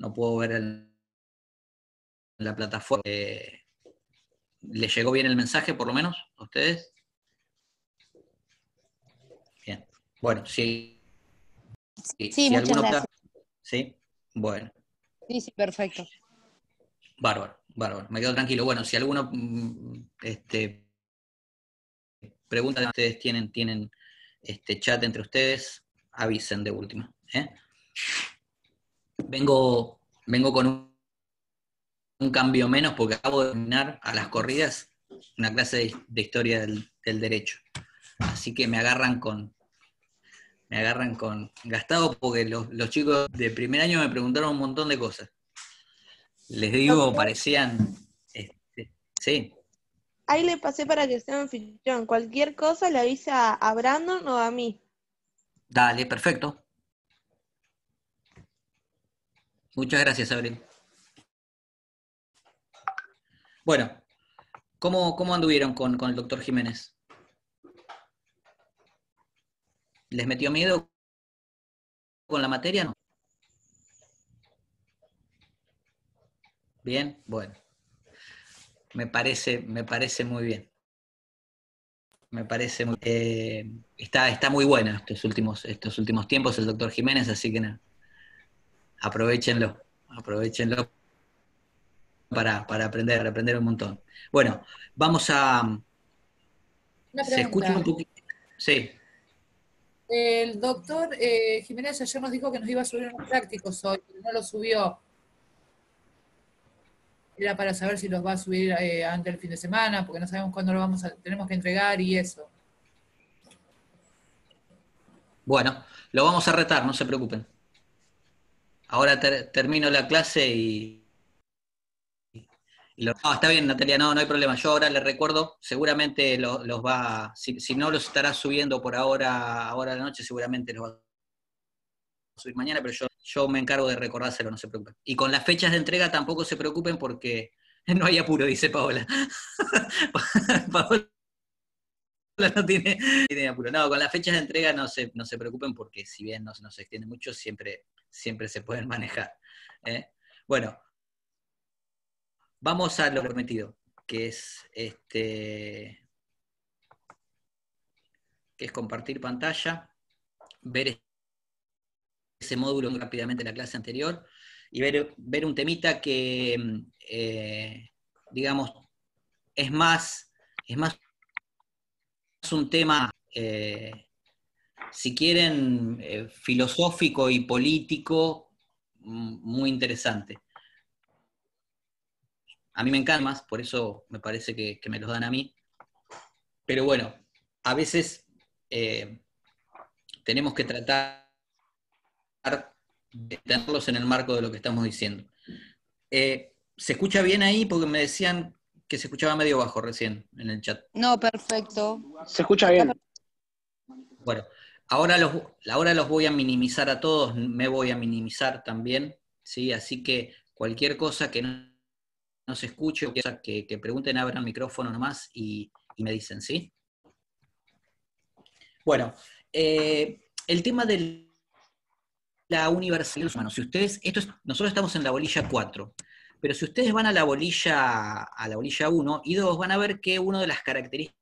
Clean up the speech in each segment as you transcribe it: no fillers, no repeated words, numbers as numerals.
no puedo ver en la plataforma. ¿Les llegó bien el mensaje, por lo menos, a ustedes? Bien. Bueno, Sí, si muchas alguno... gracias. ¿Sí? Bueno. Sí, perfecto. Bárbaro, bárbaro. Me quedo tranquilo. Bueno, si alguno pregunta, ustedes tienen chat entre ustedes, avisen de última. Vengo con un cambio menos porque acabo de terminar a las corridas una clase de historia del derecho. Así que me agarran con gastado porque los chicos de primer año me preguntaron un montón de cosas. Les digo, parecían... sí. Ahí le pasé para que sea anfitrión. Cualquier cosa le avisa a Brandon o a mí. Dale, perfecto. Muchas gracias, Abril. Bueno, ¿cómo anduvieron con el doctor Jiménez? ¿Les metió miedo con la materia? ¿No? Bien, bueno. Me parece muy bien. Me parece muy, está muy bueno estos últimos tiempos el doctor Jiménez, así que nada, aprovechenlo para aprender un montón. Bueno, vamos a... Una ¿Se escucha pregunta. un poquito? Sí. El doctor Jiménez ayer nos dijo que nos iba a subir unos prácticos hoy, pero no los subió. Era para saber si los va a subir antes del fin de semana, porque no sabemos cuándo tenemos que entregar y eso. Bueno, lo vamos a retar, no se preocupen. Ahora termino la clase no, está bien, Natalia, no hay problema. Yo ahora les recuerdo, seguramente los va, si no los estará subiendo por ahora a la noche, seguramente los va a subir mañana, pero yo me encargo de recordárselo, no se preocupen. Y con las fechas de entrega tampoco se preocupen porque no hay apuro, dice Paola. Paola no tiene apuro. No, con las fechas de entrega no se preocupen porque si bien no se extiende mucho, siempre se pueden manejar. Bueno, vamos a lo prometido, que es compartir pantalla, ver ese módulo muy rápidamente la clase anterior y ver un temita que, digamos, es más un tema, si quieren, filosófico y político, muy interesante. A mí me encanta más, por eso me parece que me los dan a mí. Pero bueno, a veces tenemos que tratar de tenerlos en el marco de lo que estamos diciendo. ¿Se escucha bien ahí? Porque me decían que se escuchaba medio bajo recién en el chat. No, perfecto. Se escucha bien. Bueno, ahora los voy a minimizar a todos, me voy a minimizar también, ¿sí? Así que cualquier cosa que no se escuche, o que pregunten, abran el micrófono nomás y me dicen, ¿sí? Bueno, el tema de la universalidad de los humanos. Si ustedes, nosotros estamos en la bolilla 4, pero si ustedes van a la bolilla 1 y 2, van a ver que una de las características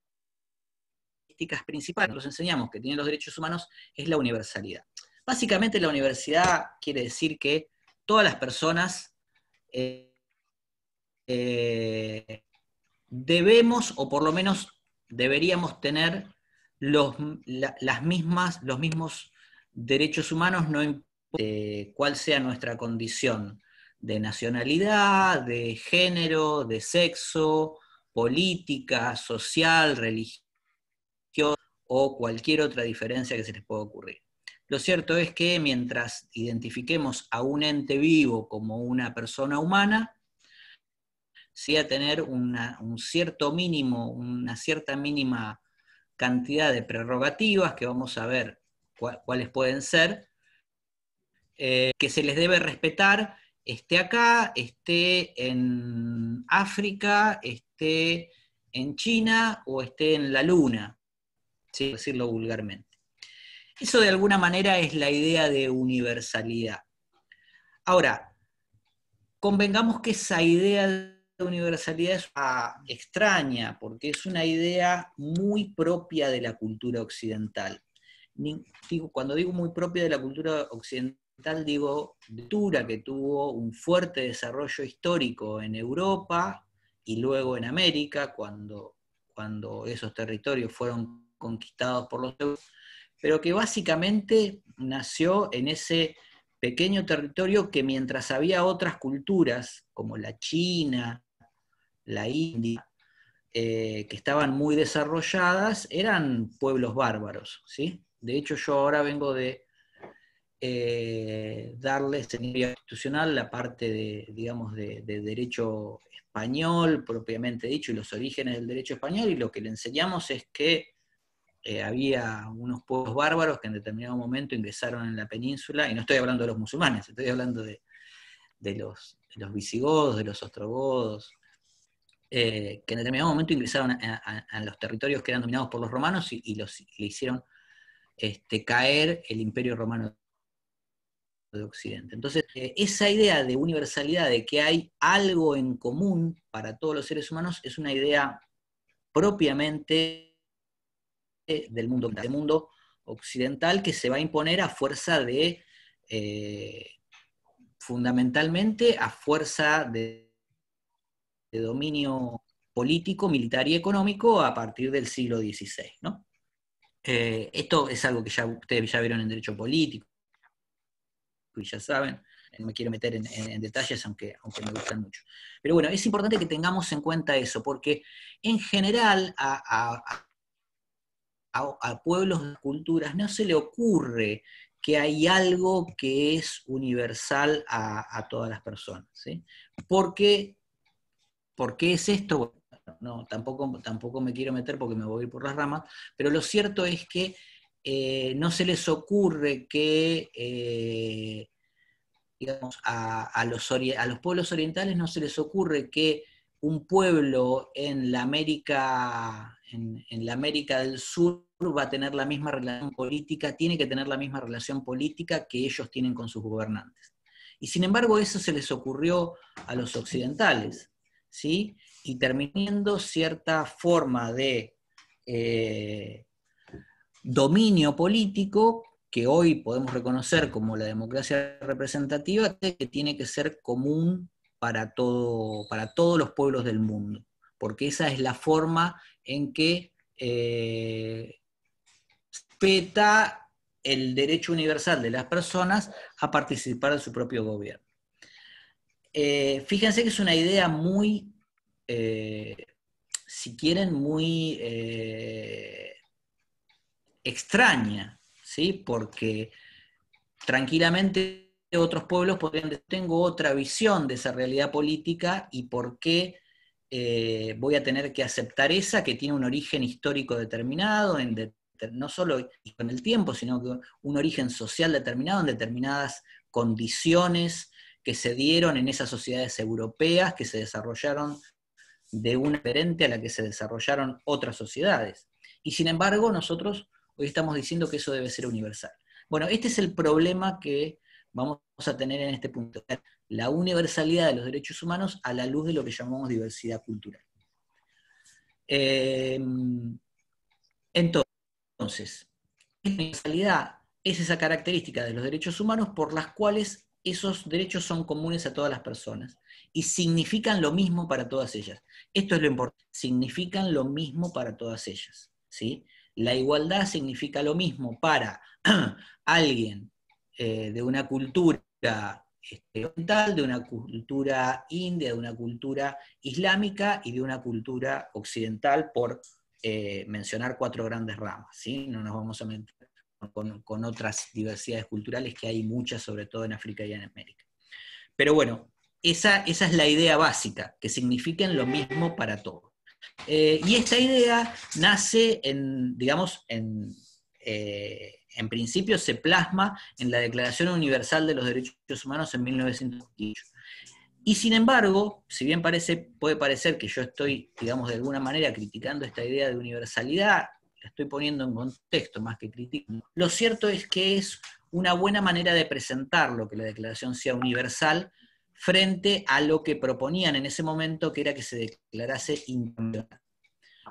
principales que nos enseñamos que tienen los derechos humanos es la universalidad. Básicamente la universalidad quiere decir que todas las personas debemos, o por lo menos deberíamos tener los mismos derechos humanos, no importa cuál sea nuestra condición de nacionalidad, de género, de sexo, política, social, religiosa o cualquier otra diferencia que se les pueda ocurrir. Lo cierto es que mientras identifiquemos a un ente vivo como una persona humana, sí a tener un cierto mínimo, una cierta mínima cantidad de prerrogativas, que vamos a ver cuáles pueden ser, que se les debe respetar, esté acá, esté en África, esté en China o esté en la Luna, ¿sí? Por decirlo vulgarmente. Eso de alguna manera es la idea de universalidad. Ahora, convengamos que esa idea de universalidad es extraña, porque es una idea muy propia de la cultura occidental. Cuando digo muy propia de la cultura occidental, digo cultura que tuvo un fuerte desarrollo histórico en Europa y luego en América, cuando esos territorios fueron conquistados por los europeos, pero que básicamente nació en ese pequeño territorio que mientras había otras culturas, como la China, la India, que estaban muy desarrolladas, eran pueblos bárbaros, ¿sí? De hecho, yo ahora vengo de darles en el institucional la parte de, digamos, de derecho español, propiamente dicho, y los orígenes del derecho español, y lo que le enseñamos es que había unos pueblos bárbaros que en determinado momento ingresaron en la península, y no estoy hablando de los musulmanes, estoy hablando de los visigodos, de los ostrogodos, que en determinado momento ingresaron a los territorios que eran dominados por los romanos y le hicieron caer el Imperio Romano de Occidente. Entonces, esa idea de universalidad, de que hay algo en común para todos los seres humanos, es una idea propiamente del mundo occidental, que se va a imponer a fuerza de, fundamentalmente a fuerza de dominio político, militar y económico a partir del siglo XVI, ¿no? Esto es algo que ya ustedes ya vieron en derecho político, y ya saben, no me quiero meter en detalles, aunque me gustan mucho. Pero bueno, es importante que tengamos en cuenta eso, porque en general a pueblos de culturas no se le ocurre que hay algo que es universal a todas las personas, ¿sí? ¿Por qué es esto? No, tampoco me quiero meter porque me voy a ir por las ramas, pero lo cierto es que no se les ocurre que, digamos, a los pueblos orientales no se les ocurre que un pueblo en la América del Sur va a tener la misma relación política, tiene que tener la misma relación política que ellos tienen con sus gobernantes. Y sin embargo eso se les ocurrió a los occidentales, ¿sí? Y terminando cierta forma de dominio político que hoy podemos reconocer como la democracia representativa, que tiene que ser común para todos los pueblos del mundo, porque esa es la forma en que respeta el derecho universal de las personas a participar de su propio gobierno. Fíjense que es una idea muy, si quieren, muy extraña, ¿sí? Porque tranquilamente otros pueblos podrían decir, tengo otra visión de esa realidad política y por qué voy a tener que aceptar esa que tiene un origen histórico determinado, no solo con el tiempo, sino que un origen social determinado en determinadas condiciones que se dieron en esas sociedades europeas que se desarrollaron de una diferente a la que se desarrollaron otras sociedades. Y sin embargo, nosotros hoy estamos diciendo que eso debe ser universal. Bueno, este es el problema que vamos a tener en este punto, la universalidad de los derechos humanos a la luz de lo que llamamos diversidad cultural. Entonces, la universalidad es esa característica de los derechos humanos por las cuales esos derechos son comunes a todas las personas y significan lo mismo para todas ellas. Esto es lo importante, significan lo mismo para todas ellas, ¿sí? La igualdad significa lo mismo para alguien de una cultura oriental, de una cultura india, de una cultura islámica y de una cultura occidental, por mencionar 4 grandes ramas, ¿sí? No nos vamos a meter con otras diversidades culturales, que hay muchas, sobre todo en África y en América. Pero bueno, esa es la idea básica, que signifiquen lo mismo para todos. Y esta idea nace, en principio se plasma en la Declaración Universal de los Derechos Humanos en 1928. Y sin embargo, si bien puede parecer que yo estoy, digamos, de alguna manera criticando esta idea de universalidad, la estoy poniendo en contexto más que criticando, lo cierto es que es una buena manera de presentarlo, que la declaración sea universal, frente a lo que proponían en ese momento, que era que se declarase internacional.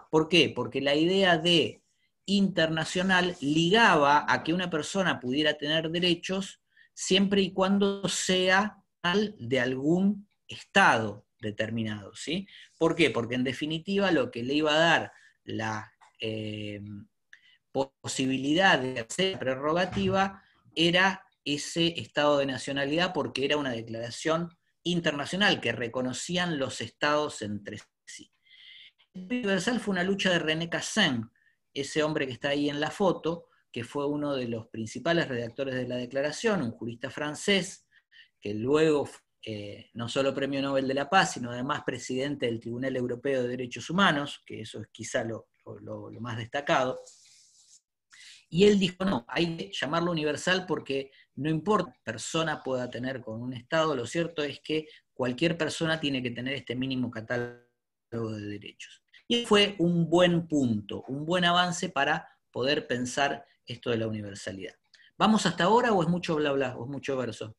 ¿Por qué? Porque la idea de internacional ligaba a que una persona pudiera tener derechos siempre y cuando sea de algún Estado determinado, ¿sí? ¿Por qué? Porque en definitiva lo que le iba a dar la posibilidad de hacer prerrogativa era ese estado de nacionalidad, porque era una declaración internacional que reconocían los estados entre sí. El universal fue una lucha de René Cassin, ese hombre que está ahí en la foto, que fue uno de los principales redactores de la declaración, un jurista francés, que luego no solo Premio Nobel de la Paz, sino además presidente del Tribunal Europeo de Derechos Humanos, que eso es quizá lo más destacado. Y él dijo, no, hay que llamarlo universal porque no importa qué persona pueda tener con un Estado, lo cierto es que cualquier persona tiene que tener este mínimo catálogo de derechos. Y fue un buen punto, un buen avance para poder pensar esto de la universalidad. ¿Vamos hasta ahora o es mucho bla bla, o es mucho verso?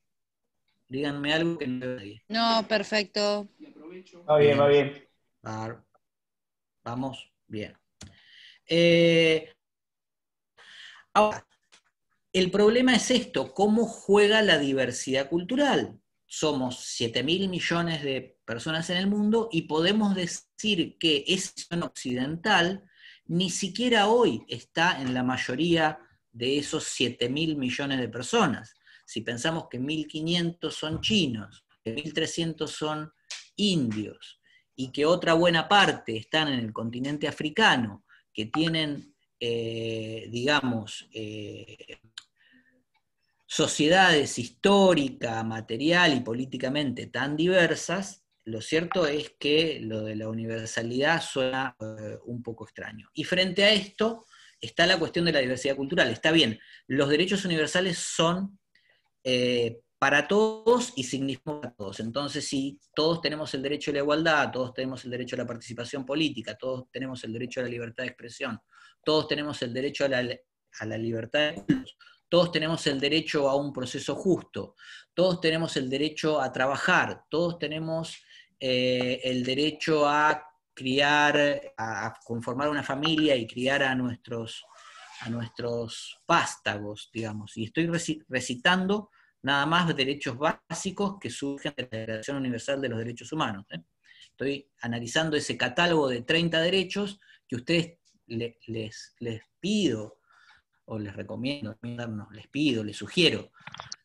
Díganme algo que no veo nadie. No, perfecto. Va bien, va bien. Vamos, bien. Ahora, el problema es esto, ¿cómo juega la diversidad cultural? Somos 7.000 millones de personas en el mundo y podemos decir que esa zona occidental ni siquiera hoy está en la mayoría de esos 7.000 millones de personas. Si pensamos que 1.500 son chinos, que 1.300 son indios, y que otra buena parte están en el continente africano, que tienen, digamos, sociedades histórica, material y políticamente tan diversas, lo cierto es que lo de la universalidad suena un poco extraño. Y frente a esto está la cuestión de la diversidad cultural. Está bien, los derechos universales son para todos y significan para todos. Entonces, si todos tenemos el derecho a la igualdad, todos tenemos el derecho a la participación política, todos tenemos el derecho a la libertad de expresión, todos tenemos el derecho a la libertad de cultos, todos tenemos el derecho a un proceso justo, todos tenemos el derecho a trabajar, todos tenemos el derecho a criar, a conformar una familia y criar a nuestros vástagos, digamos. Y estoy recitando nada más derechos básicos que surgen de la Declaración Universal de los Derechos Humanos. Estoy analizando ese catálogo de 30 derechos que ustedes les pido, o les recomiendo, les pido, les sugiero,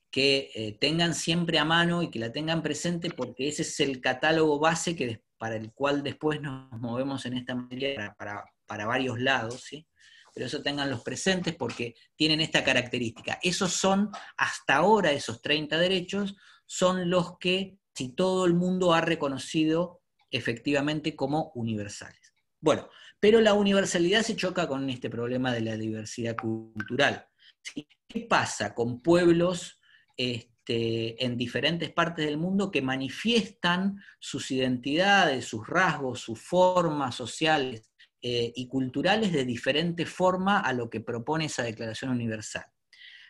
que tengan siempre a mano y que la tengan presente, porque ese es el catálogo base para el cual después nos movemos en esta materia para varios lados, ¿sí? Pero eso tenganlos presentes porque tienen esta característica. Esos son, hasta ahora, esos 30 derechos, son los que si todo el mundo ha reconocido efectivamente como universales. Bueno, pero la universalidad se choca con este problema de la diversidad cultural. ¿Sí? ¿Qué pasa con pueblos en diferentes partes del mundo que manifiestan sus identidades, sus rasgos, sus formas sociales y culturales de diferente forma a lo que propone esa Declaración Universal?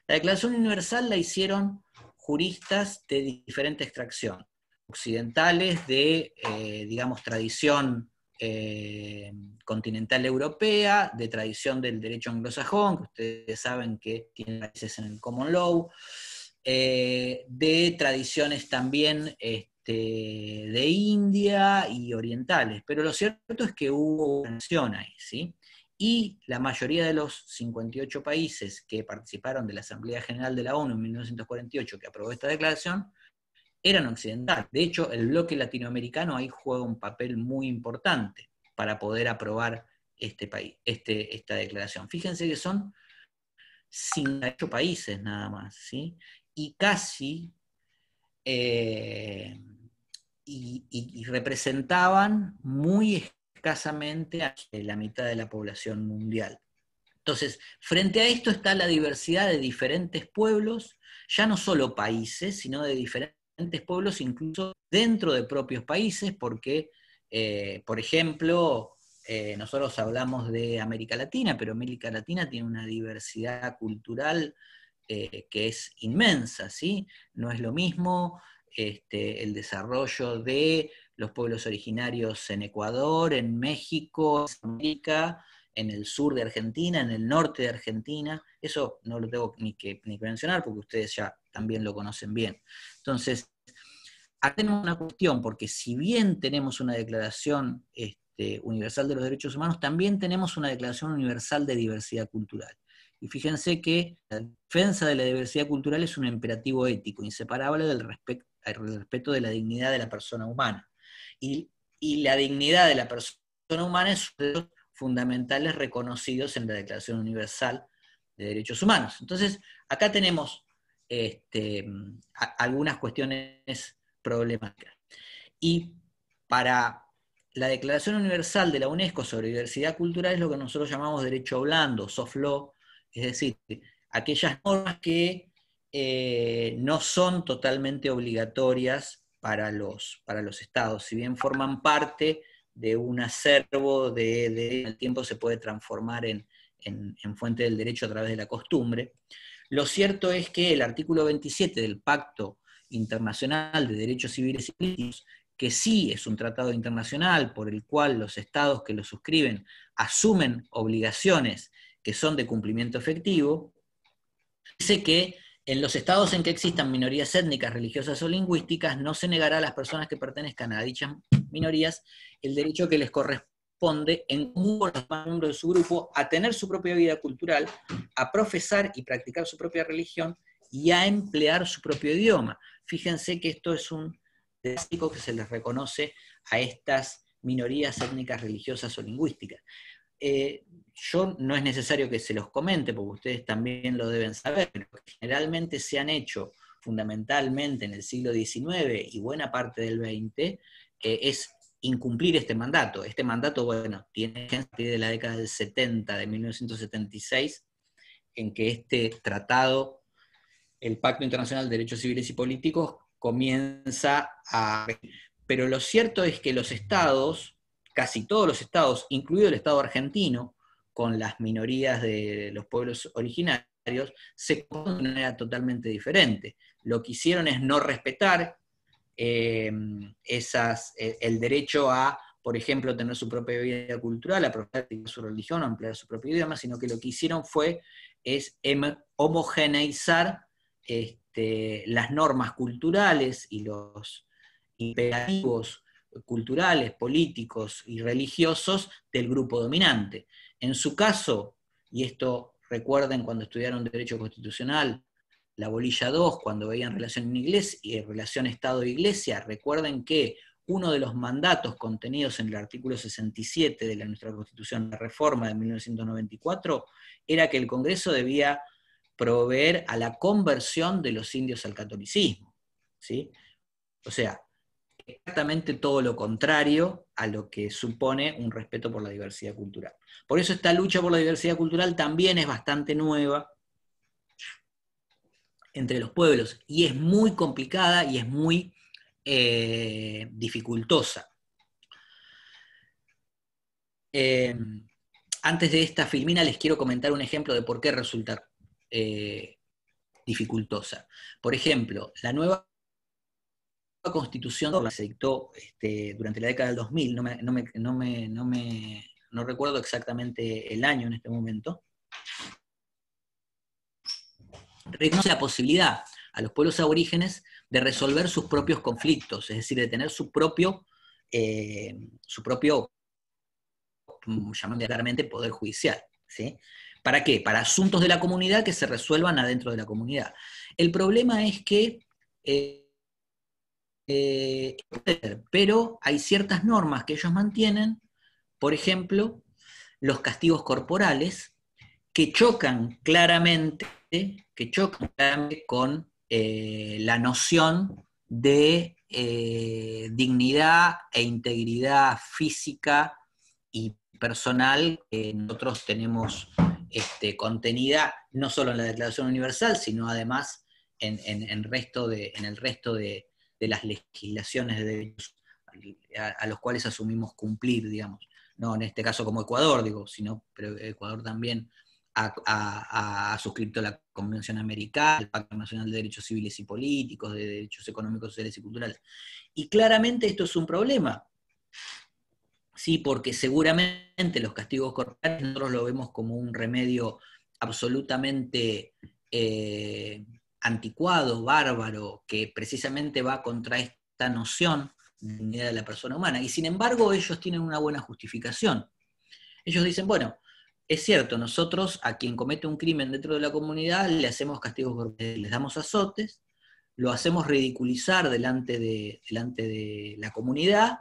La Declaración Universal la hicieron juristas de diferente extracción, occidentales de, digamos, tradición continental europea, de tradición del derecho anglosajón, que ustedes saben que tiene raíces en el common law, de tradiciones también de India y orientales, pero lo cierto es que hubo una nación ahí, ¿sí? Y la mayoría de los 58 países que participaron de la Asamblea General de la ONU en 1948, que aprobó esta declaración, eran occidentales. De hecho, el bloque latinoamericano ahí juega un papel muy importante para poder aprobar esta declaración. Fíjense que son 58 países nada más, ¿sí? Y casi y representaban muy escasamente a la mitad de la población mundial. Entonces, frente a esto está la diversidad de diferentes pueblos, ya no solo países, sino de diferentes pueblos, incluso dentro de propios países, porque, por ejemplo, nosotros hablamos de América Latina, pero América Latina tiene una diversidad cultural que es inmensa, ¿sí? No es lo mismo el desarrollo de los pueblos originarios en Ecuador, en México, en América, en el sur de Argentina, en el norte de Argentina. Eso no lo tengo ni que mencionar porque ustedes ya también lo conocen bien. Entonces, acá tenemos una cuestión, porque si bien tenemos una declaración universal de los derechos humanos, también tenemos una declaración universal de diversidad cultural. Y fíjense que la defensa de la diversidad cultural es un imperativo ético, inseparable del respeto de la dignidad de la persona humana. Y la dignidad de la persona humana es uno de los fundamentales reconocidos en la Declaración Universal de Derechos Humanos. Entonces, acá tenemos algunas cuestiones problemáticas. Y para la Declaración Universal de la UNESCO sobre diversidad cultural es lo que nosotros llamamos derecho blando, soft law, es decir, aquellas normas que no son totalmente obligatorias para los estados, si bien forman parte de un acervo el tiempo se puede transformar en fuente del derecho a través de la costumbre. Lo cierto es que el artículo 27 del Pacto Internacional de Derechos Civiles y Políticos, que sí es un tratado internacional por el cual los estados que lo suscriben asumen obligaciones que son de cumplimiento efectivo, dice que en los estados en que existan minorías étnicas, religiosas o lingüísticas, no se negará a las personas que pertenezcan a dichas minorías el derecho que les corresponde en común con los demás miembros de su grupo a tener su propia vida cultural, a profesar y practicar su propia religión y a emplear su propio idioma. Fíjense que esto es un básico que se les reconoce a estas minorías étnicas, religiosas o lingüísticas. Yo no es necesario que se los comente, porque ustedes también lo deben saber, pero generalmente se han hecho fundamentalmente en el siglo XIX y buena parte del XX, es incumplir este mandato. Este mandato, bueno, tiene a partir de la década del 70, de 1976, en que este tratado, el Pacto Internacional de Derechos Civiles y Políticos, comienza a... Pero lo cierto es que los estados, casi todos los estados, incluido el Estado argentino, con las minorías de los pueblos originarios, se comportan de una manera totalmente diferente. Lo que hicieron es no respetar el derecho a, por ejemplo, tener su propia vida cultural, a profesar su religión, a emplear su propio idioma, sino que lo que hicieron es homogeneizar las normas culturales y los imperativos culturales, políticos y religiosos del grupo dominante. En su caso, y esto recuerden cuando estudiaron Derecho Constitucional, la bolilla 2, cuando veían relación Estado-Iglesia, recuerden que uno de los mandatos contenidos en el artículo 67 de nuestra Constitución, la reforma de 1994, era que el Congreso debía proveer a la conversión de los indios al catolicismo, ¿sí? O sea, exactamente todo lo contrario a lo que supone un respeto por la diversidad cultural. Por eso esta lucha por la diversidad cultural también es bastante nueva entre los pueblos, y es muy complicada y es muy dificultosa. Antes de esta filmina les quiero comentar un ejemplo de por qué resulta dificultosa. Por ejemplo, la nueva Constitución que se dictó durante la década del 2000, no recuerdo exactamente el año en este momento, reconoce la posibilidad a los pueblos aborígenes de resolver sus propios conflictos, es decir, de tener su propio llamando claramente, poder judicial, ¿sí? ¿Para qué? Para asuntos de la comunidad que se resuelvan adentro de la comunidad. El problema es que pero hay ciertas normas que ellos mantienen, por ejemplo, los castigos corporales, que chocan claramente con la noción de dignidad e integridad física y personal que nosotros tenemos contenida no solo en la Declaración Universal, sino además en el resto de las legislaciones de derechos a los cuales asumimos cumplir, digamos. No en este caso como Ecuador, pero Ecuador también ha suscrito la Convención Americana, el Pacto Nacional de Derechos Civiles y Políticos, de Derechos Económicos, Sociales y Culturales. Y claramente esto es un problema, ¿sí? Porque seguramente los castigos corporales nosotros lo vemos como un remedio absolutamente anticuado, bárbaro, que precisamente va contra esta noción de dignidad de la persona humana. Y sin embargo ellos tienen una buena justificación. Ellos dicen, bueno, es cierto, nosotros a quien comete un crimen dentro de la comunidad le hacemos castigos corporales, les damos azotes, lo hacemos ridiculizar delante de la comunidad,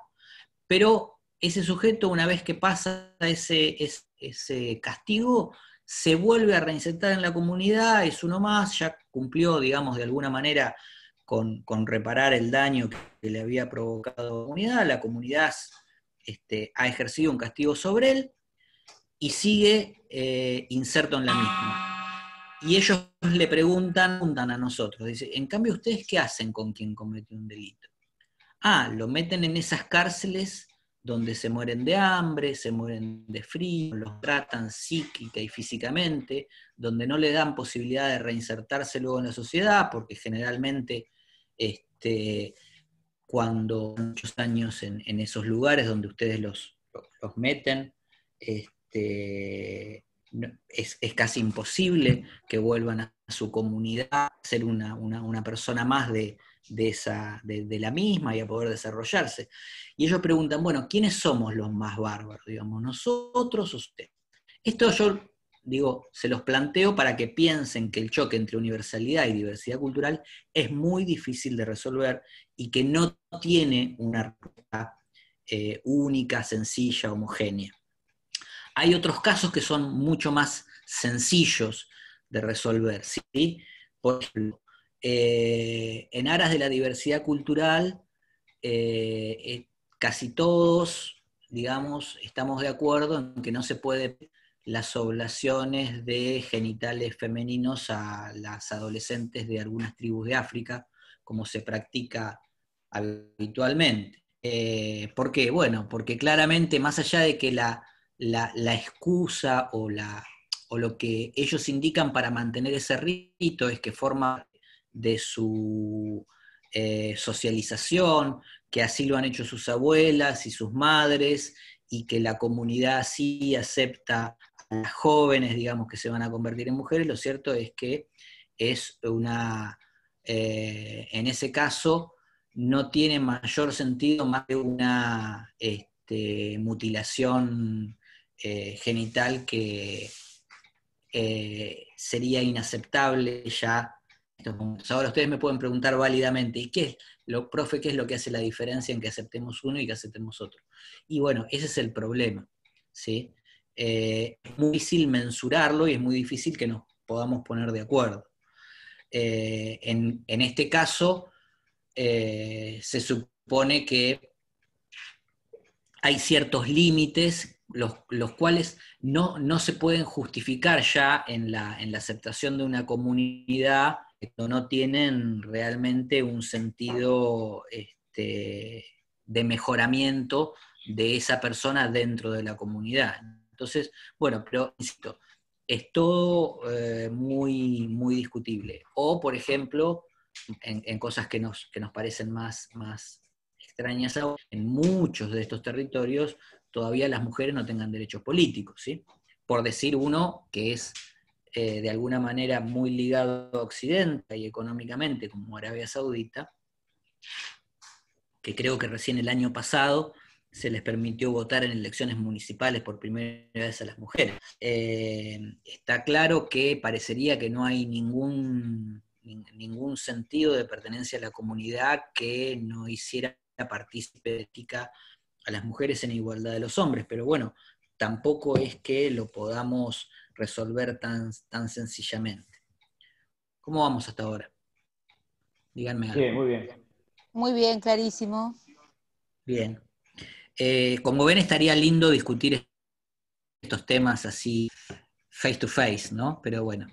pero ese sujeto, una vez que pasa ese castigo, se vuelve a reinsertar en la comunidad, es uno más, ya cumplió, digamos, de alguna manera con reparar el daño que le había provocado a la comunidad ha ejercido un castigo sobre él, y sigue inserto en la misma. Y ellos le preguntan a nosotros, dice, en cambio, ¿ustedes qué hacen con quien comete un delito? Lo meten en esas cárceles donde se mueren de hambre, se mueren de frío, los tratan psíquica y físicamente, donde no le dan posibilidad de reinsertarse luego en la sociedad, porque generalmente cuando muchos años en esos lugares donde ustedes los meten, es casi imposible que vuelvan a su comunidad, a ser una persona más de la misma y a poder desarrollarse. Y ellos preguntan, bueno, ¿quiénes somos los más bárbaros? Digamos, ¿nosotros o usted? Esto yo digo, se los planteo para que piensen que el choque entre universalidad y diversidad cultural es muy difícil de resolver y que no tiene una respuesta única, sencilla, homogénea. Hay otros casos que son mucho más sencillos de resolver, ¿sí? Por ejemplo, en aras de la diversidad cultural, casi todos, digamos, estamos de acuerdo en que no se puede las oblaciones de genitales femeninos a las adolescentes de algunas tribus de África, como se practica habitualmente. ¿Por qué? Bueno, porque claramente, más allá de que la excusa o lo que ellos indican para mantener ese rito es que forma de su socialización, que así lo han hecho sus abuelas y sus madres, y que la comunidad sí acepta a las jóvenes, digamos, que se van a convertir en mujeres, lo cierto es que es en ese caso, no tiene mayor sentido más que una mutilación genital que sería inaceptable ya. Ahora ustedes me pueden preguntar válidamente, ¿y qué es lo que hace la diferencia en que aceptemos uno y que aceptemos otro? Y bueno, ese es el problema, ¿sí? Es muy difícil mensurarlo y es muy difícil que nos podamos poner de acuerdo. En este caso, se supone que hay ciertos límites, los cuales no se pueden justificar ya en la aceptación de una comunidad, cuando no tienen realmente un sentido de mejoramiento de esa persona dentro de la comunidad. Entonces, bueno, pero insisto, es todo muy, muy discutible. O, por ejemplo, en cosas que nos parecen más extrañas aún, en muchos de estos territorios todavía las mujeres no tengan derechos políticos, ¿sí? Por decir uno que es de alguna manera muy ligado a Occidente y económicamente, como Arabia Saudita, que creo que recién el año pasado se les permitió votar en elecciones municipales por primera vez a las mujeres. Está claro que parecería que no hay ningún sentido de pertenencia a la comunidad que no hiciera partícipe a las mujeres en igualdad de los hombres, pero bueno, tampoco es que lo podamos resolver tan sencillamente. ¿Cómo vamos hasta ahora? Díganme algo. Bien, muy bien. Muy bien, clarísimo. Bien. Como ven, estaría lindo discutir estos temas así face to face, ¿no? Pero bueno,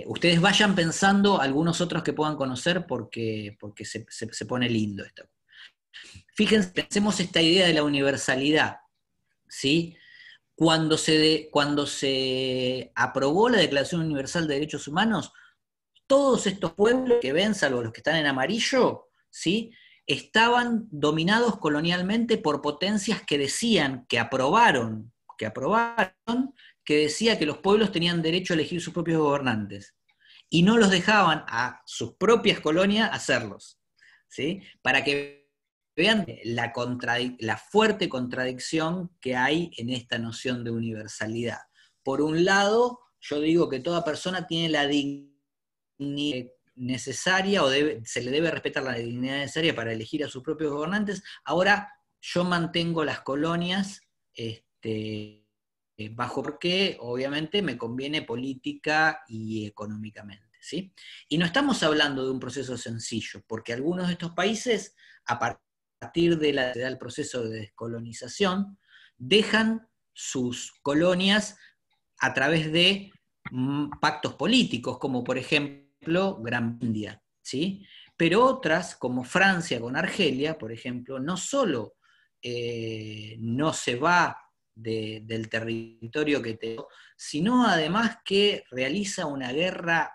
ustedes vayan pensando algunos otros que puedan conocer porque se pone lindo esto. Fíjense, pensemos esta idea de la universalidad, ¿sí? cuando se aprobó la Declaración Universal de Derechos Humanos, todos estos pueblos que ven, salvo los que están en amarillo, ¿sí?, estaban dominados colonialmente por potencias que decían, que aprobaron, que decía que los pueblos tenían derecho a elegir sus propios gobernantes, y no los dejaban a sus propias colonias hacerlos, ¿sí?, para que vean la fuerte contradicción que hay en esta noción de universalidad. Por un lado, yo digo que toda persona tiene la dignidad necesaria, o se le debe respetar la dignidad necesaria para elegir a sus propios gobernantes. Ahora yo mantengo las colonias bajo, porque obviamente me conviene política y económicamente, ¿sí? Y no estamos hablando de un proceso sencillo, porque algunos de estos países, a partir del proceso de descolonización, dejan sus colonias a través de pactos políticos, como por ejemplo Gran India, ¿sí? Pero otras, como Francia con Argelia, por ejemplo, no solo no se va del territorio que tengo, sino además que realiza una guerra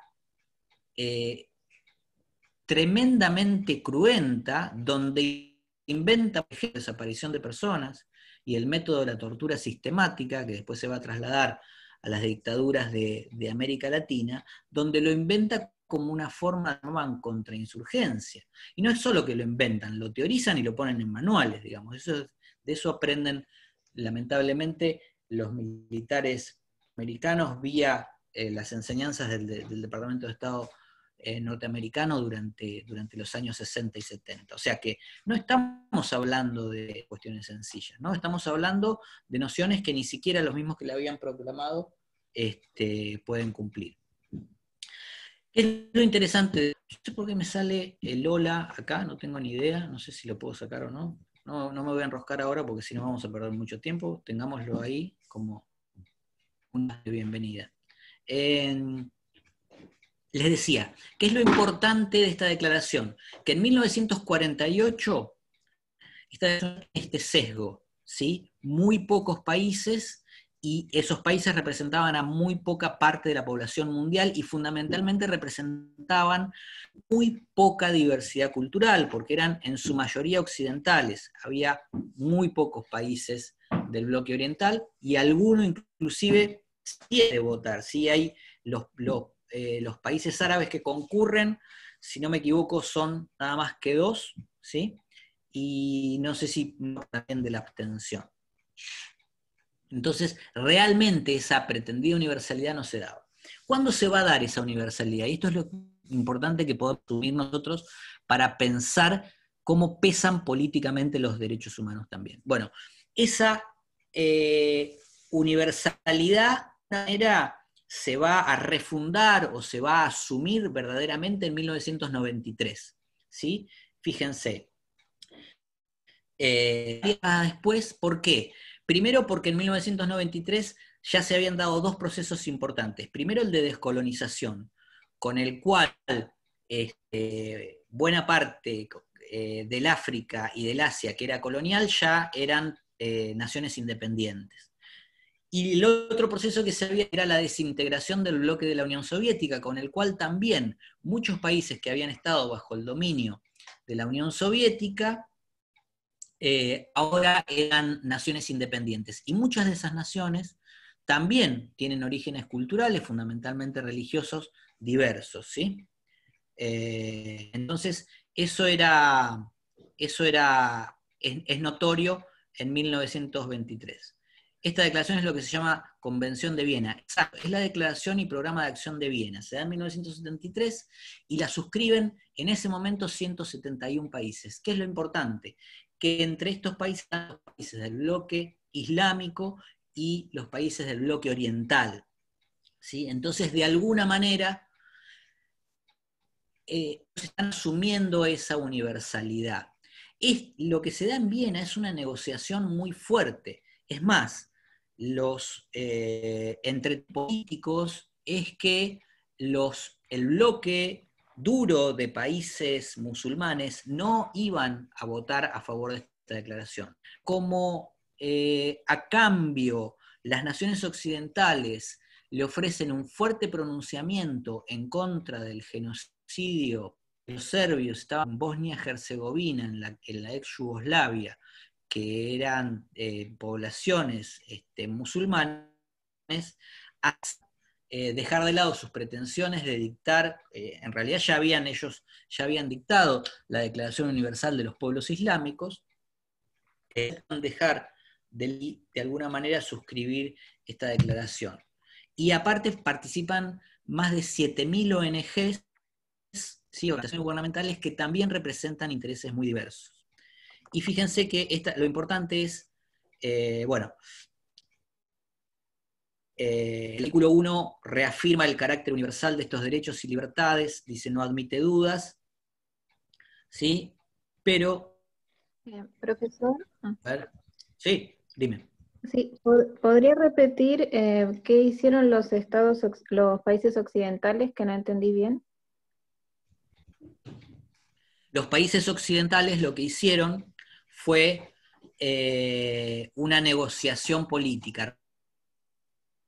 tremendamente cruenta, donde inventa la desaparición de personas y el método de la tortura sistemática, que después se va a trasladar a las dictaduras de América Latina, donde lo inventa como una forma de contrainsurgencia. Y no es solo que lo inventan, lo teorizan y lo ponen en manuales, digamos. De eso aprenden, lamentablemente, los militares americanos vía las enseñanzas del Departamento de Estado norteamericano durante los años 60 y 70. O sea que no estamos hablando de cuestiones sencillas, ¿no? Estamos hablando de nociones que ni siquiera los mismos que la habían proclamado pueden cumplir. ¿Qué es lo interesante? No sé por qué me sale el hola acá, no tengo ni idea, no sé si lo puedo sacar o no. No me voy a enroscar ahora porque si no vamos a perder mucho tiempo. Tengámoslo ahí como una bienvenida. Les decía, ¿qué es lo importante de esta declaración? Que en 1948 esta declaración tiene este sesgo, ¿sí? Muy pocos países, y esos países representaban a muy poca parte de la población mundial y fundamentalmente representaban muy poca diversidad cultural, porque eran en su mayoría occidentales. Había muy pocos países del bloque oriental y alguno inclusive quiere votar. Sí hay los países árabes que concurren, si no me equivoco, son nada más que 2, ¿sí? Y no sé si también de la abstención. Entonces, realmente esa pretendida universalidad no se daba. ¿Cuándo se va a dar esa universalidad? Y esto es lo importante que podemos asumir nosotros para pensar cómo pesan políticamente los derechos humanos también. Bueno, esa universalidad se va a refundar o se va a asumir verdaderamente en 1993, ¿sí? Fíjense. Después, ¿por qué? Primero porque en 1993 ya se habían dado 2 procesos importantes. Primero el de descolonización, con el cual buena parte del África y del Asia, que era colonial, ya eran naciones independientes. Y el otro proceso que se había era la desintegración del bloque de la Unión Soviética, con el cual también muchos países que habían estado bajo el dominio de la Unión Soviética ahora eran naciones independientes. Y muchas de esas naciones también tienen orígenes culturales, fundamentalmente religiosos, diversos, ¿sí? Entonces, eso es notorio en 1923. Esta declaración es lo que se llama Convención de Viena. Exacto, es la Declaración y Programa de Acción de Viena. Se da en 1973 y la suscriben en ese momento 171 países. ¿Qué es lo importante? Que entre estos países están los países del bloque islámico y los países del bloque oriental, ¿sí? Entonces, de alguna manera, se están asumiendo esa universalidad. Lo que se da en Viena es una negociación muy fuerte. Es más, entre políticos es que el bloque duro de países musulmanes no iban a votar a favor de esta declaración. Como a cambio las naciones occidentales le ofrecen un fuerte pronunciamiento en contra del genocidio. Los serbios estaban en Bosnia-Herzegovina, en la ex Yugoslavia, que eran poblaciones musulmanes, a dejar de lado sus pretensiones de dictar, en realidad ellos ya habían dictado la Declaración Universal de los Pueblos Islámicos, dejar de alguna manera suscribir esta declaración. Y aparte participan más de 7.000 ONGs, ¿sí? Organizaciones gubernamentales que también representan intereses muy diversos. Y fíjense que lo importante es, el artículo 1 reafirma el carácter universal de estos derechos y libertades, dice no admite dudas, ¿sí? Pero... Profesor. A ver, sí, dime. Sí, ¿podría repetir qué hicieron los países occidentales, que no entendí bien? Los países occidentales lo que hicieron fue una negociación política.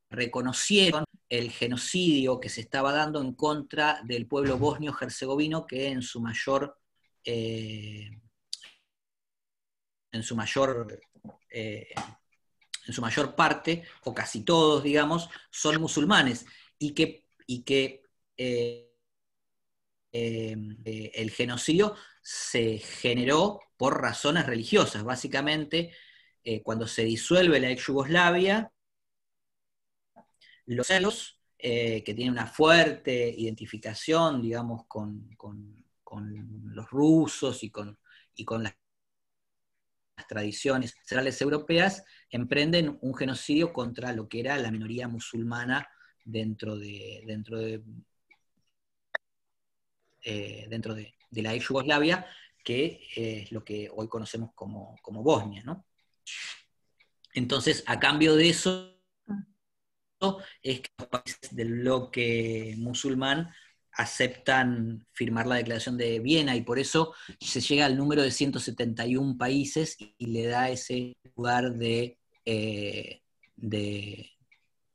Reconocieron el genocidio que se estaba dando en contra del pueblo bosnio-herzegovino, que en su mayor parte, o casi todos, digamos, son musulmanes, y que el genocidio se generó por razones religiosas. Básicamente, cuando se disuelve la ex Yugoslavia, los serbios, que tienen una fuerte identificación, digamos, con los rusos y con las tradiciones centrales europeas, emprenden un genocidio contra lo que era la minoría musulmana dentro de la ex Yugoslavia, que es lo que hoy conocemos como Bosnia, ¿no? Entonces, a cambio de eso, es que los países del bloque musulmán aceptan firmar la Declaración de Viena, y por eso se llega al número de 171 países y le da ese lugar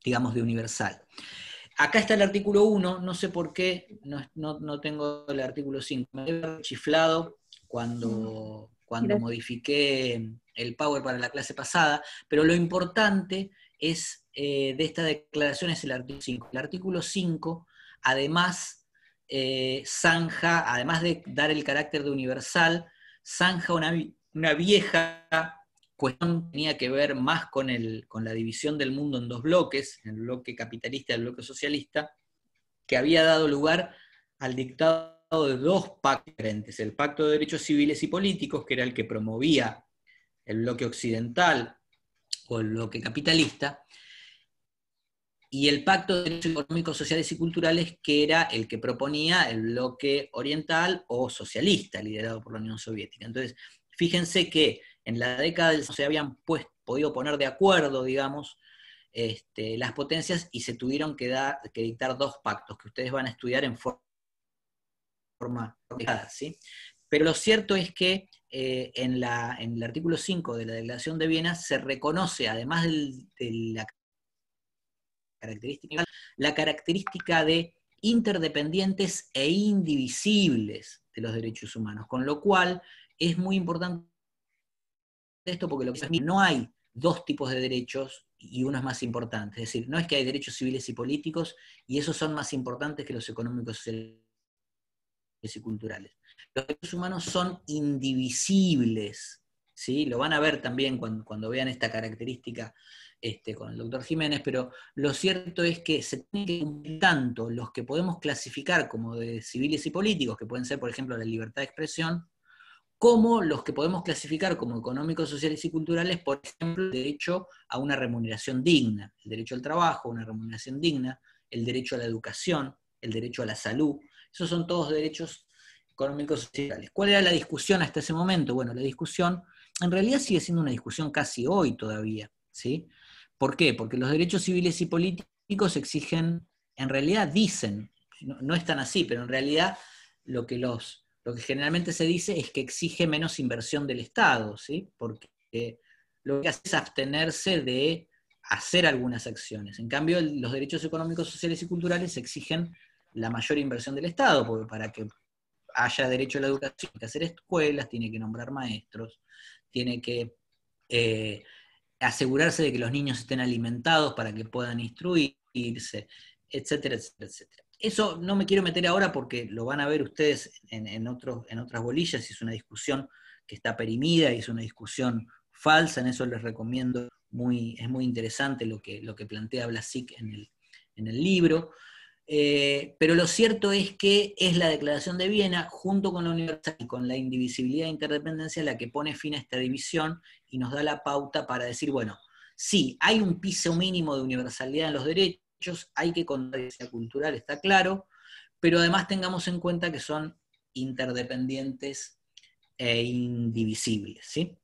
digamos, de universal. Acá está el artículo 1, no sé por qué, no tengo el artículo 5. Me he chiflado cuando modifiqué el Power para la clase pasada, pero lo importante es, de esta declaración, es el artículo 5. El artículo 5, además, zanja, además de dar el carácter de universal, zanja una vieja cuestión que tenía que ver más con la división del mundo en dos bloques, el bloque capitalista y el bloque socialista, que había dado lugar al dictado de dos pactos diferentes: el Pacto de Derechos Civiles y Políticos, que era el que promovía el bloque occidental o el bloque capitalista, y el Pacto de Derechos Económicos, Sociales y Culturales, que era el que proponía el bloque oriental o socialista, liderado por la Unión Soviética. Entonces, fíjense que en la década del se habían podido poner de acuerdo, digamos, las potencias, y se tuvieron que dictar dos pactos que ustedes van a estudiar en forma ordenada, ¿sí? Pero lo cierto es que en el artículo 5 de la Declaración de Viena se reconoce, además de la característica de interdependientes e indivisibles de los derechos humanos, con lo cual es muy importante esto, porque lo que no hay dos tipos de derechos y uno es más importante. Es decir, no es que hay derechos civiles y políticos y esos son más importantes que los económicos, sociales y culturales. Los derechos humanos son indivisibles, ¿sí? Lo van a ver también cuando vean esta característica con el doctor Jiménez, pero lo cierto es que se tienen que cumplir tanto los que podemos clasificar como de civiles y políticos, que pueden ser, por ejemplo, la libertad de expresión, como los que podemos clasificar como económicos, sociales y culturales, por ejemplo, el derecho a una remuneración digna, el derecho al trabajo, una remuneración digna, el derecho a la educación, el derecho a la salud. Esos son todos derechos económicos y sociales. ¿Cuál era la discusión hasta ese momento? Bueno, la discusión en realidad sigue siendo una discusión casi hoy todavía, ¿sí? ¿Por qué? Porque los derechos civiles y políticos exigen, en realidad dicen, no es tan así, pero en realidad lo que generalmente se dice es que exige menos inversión del Estado, ¿sí? Porque lo que hace es abstenerse de hacer algunas acciones. En cambio, los derechos económicos, sociales y culturales exigen la mayor inversión del Estado, porque para que haya derecho a la educación tiene que hacer escuelas, tiene que nombrar maestros, tiene que asegurarse de que los niños estén alimentados para que puedan instruirse, etcétera, etcétera, etcétera. Eso no me quiero meter ahora porque lo van a ver ustedes en otras bolillas, y es una discusión que está perimida y es una discusión falsa. En eso les recomiendo, es muy interesante lo que plantea Blasik en el libro. Pero lo cierto es que es la Declaración de Viena, junto con la universalidad y con la indivisibilidad e interdependencia, la que pone fin a esta división y nos da la pauta para decir, bueno, sí, hay un piso mínimo de universalidad en los derechos, hay que contar cultural, está claro, pero además tengamos en cuenta que son interdependientes e indivisibles, ¿sí?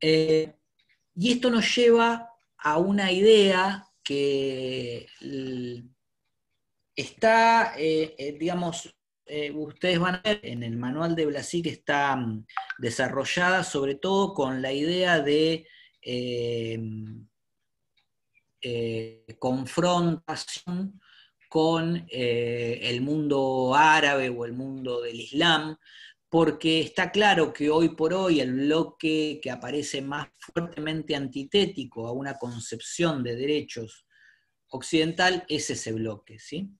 Y esto nos lleva a una idea que está, digamos, ustedes van a ver en el manual de Blasik, está desarrollada sobre todo con la idea de confrontación con el mundo árabe o el mundo del Islam, porque está claro que hoy por hoy el bloque que aparece más fuertemente antitético a una concepción de derechos occidental es ese bloque, ¿sí?